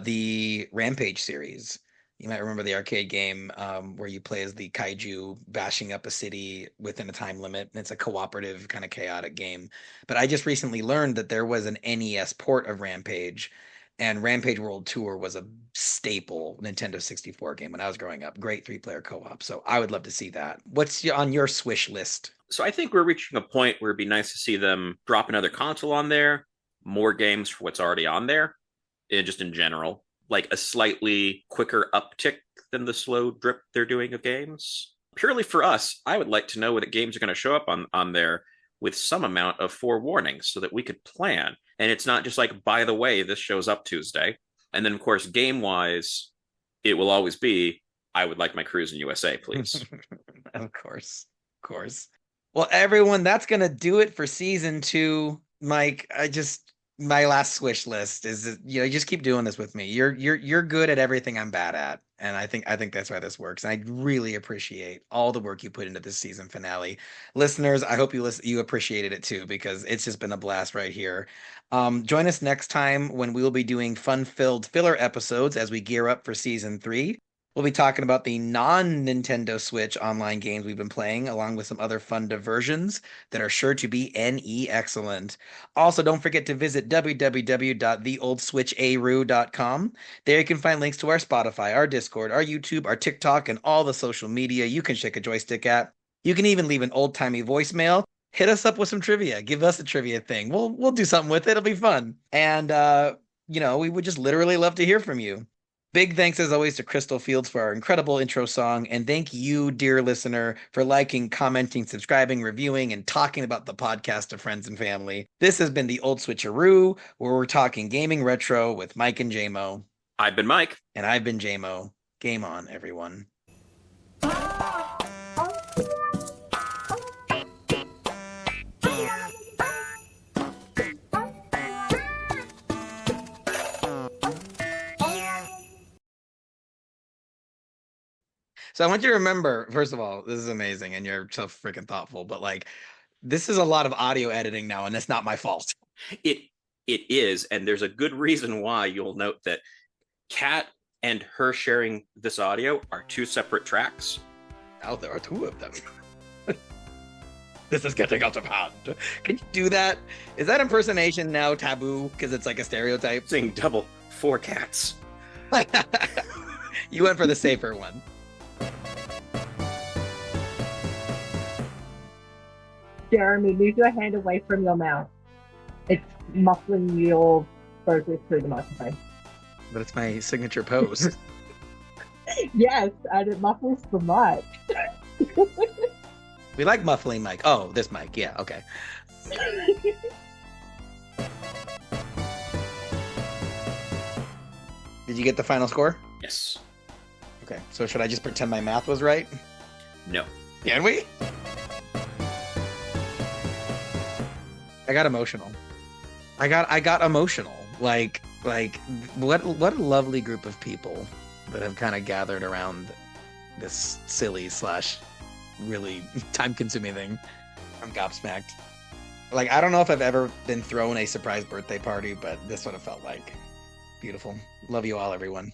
The Rampage series. You might remember the arcade game where you play as the kaiju bashing up a city within a time limit. And it's a cooperative, kind of chaotic game. But I just recently learned that there was an NES port of Rampage, and Rampage World Tour was a staple Nintendo 64 game when I was growing up. Great 3-player co-op. So I would love to see that. What's on your Swish list? So I think we're reaching a point where it'd be nice to see them drop another console on there, more games for what's already on there. Just in general, like a slightly quicker uptick than the slow drip they're doing of games. Purely for us, I would like to know what games are going to show up on there with some amount of forewarning so that we could plan. And it's not just like, by the way, this shows up Tuesday. And then, of course, game-wise, it will always be, I would like my cruise in USA, please. Of course. Well, everyone, that's going to do it for season 2. Mike, my last Swish list is, you just keep doing this with me. You're good at everything I'm bad at, and I think that's why this works. And I really appreciate all the work you put into this season finale. Listeners, I hope you appreciated it too, because it's just been a blast right here. Join us next time when we will be doing fun-filled filler episodes as we gear up for season 3. We'll be talking about the non-Nintendo Switch online games we've been playing, along with some other fun diversions that are sure to be NE excellent. Also, don't forget to visit www.theoldswitcharoo.com. There you can find links to our Spotify, our Discord, our YouTube, our TikTok, and all the social media you can shake a joystick at. You can even leave an old-timey voicemail. Hit us up with some trivia. Give us a trivia thing. We'll do something with it. It'll be fun. And, we would just literally love to hear from you. Big thanks, as always, to Kristal Fields for our incredible intro song, and thank you, dear listener, for liking, commenting, subscribing, reviewing, and talking about the podcast to friends and family. This has been the Old Switcharoo, where we're talking gaming retro with Mike and Jaymo. I've been Mike. And I've been Jaymo. Game on, everyone. So I want you to remember, first of all, this is amazing and you're so freaking thoughtful, but this is a lot of audio editing now, and that's not my fault. It is, and there's a good reason why. You'll note that Kat and her sharing this audio are 2 separate tracks. Now there are 2 of them. This is getting out of hand. Can you do that? Is that impersonation now taboo because it's like a stereotype? Saying double 4 cats. You went for the safer one. Jeremy, move your hand away from your mouth. It's muffling your vocals through the microphone. But it's my signature pose. Yes, and it muffles the mic. We like muffling mic. Oh, this mic. Yeah, okay. Did you get the final score? Yes. Okay, so should I just pretend my math was right? No. Can we? I got emotional. I got emotional. Like what a lovely group of people that have kind of gathered around this silly / really time-consuming thing. I'm gobsmacked. I don't know if I've ever been thrown a surprise birthday party, but this would have felt like beautiful. Love you all, everyone.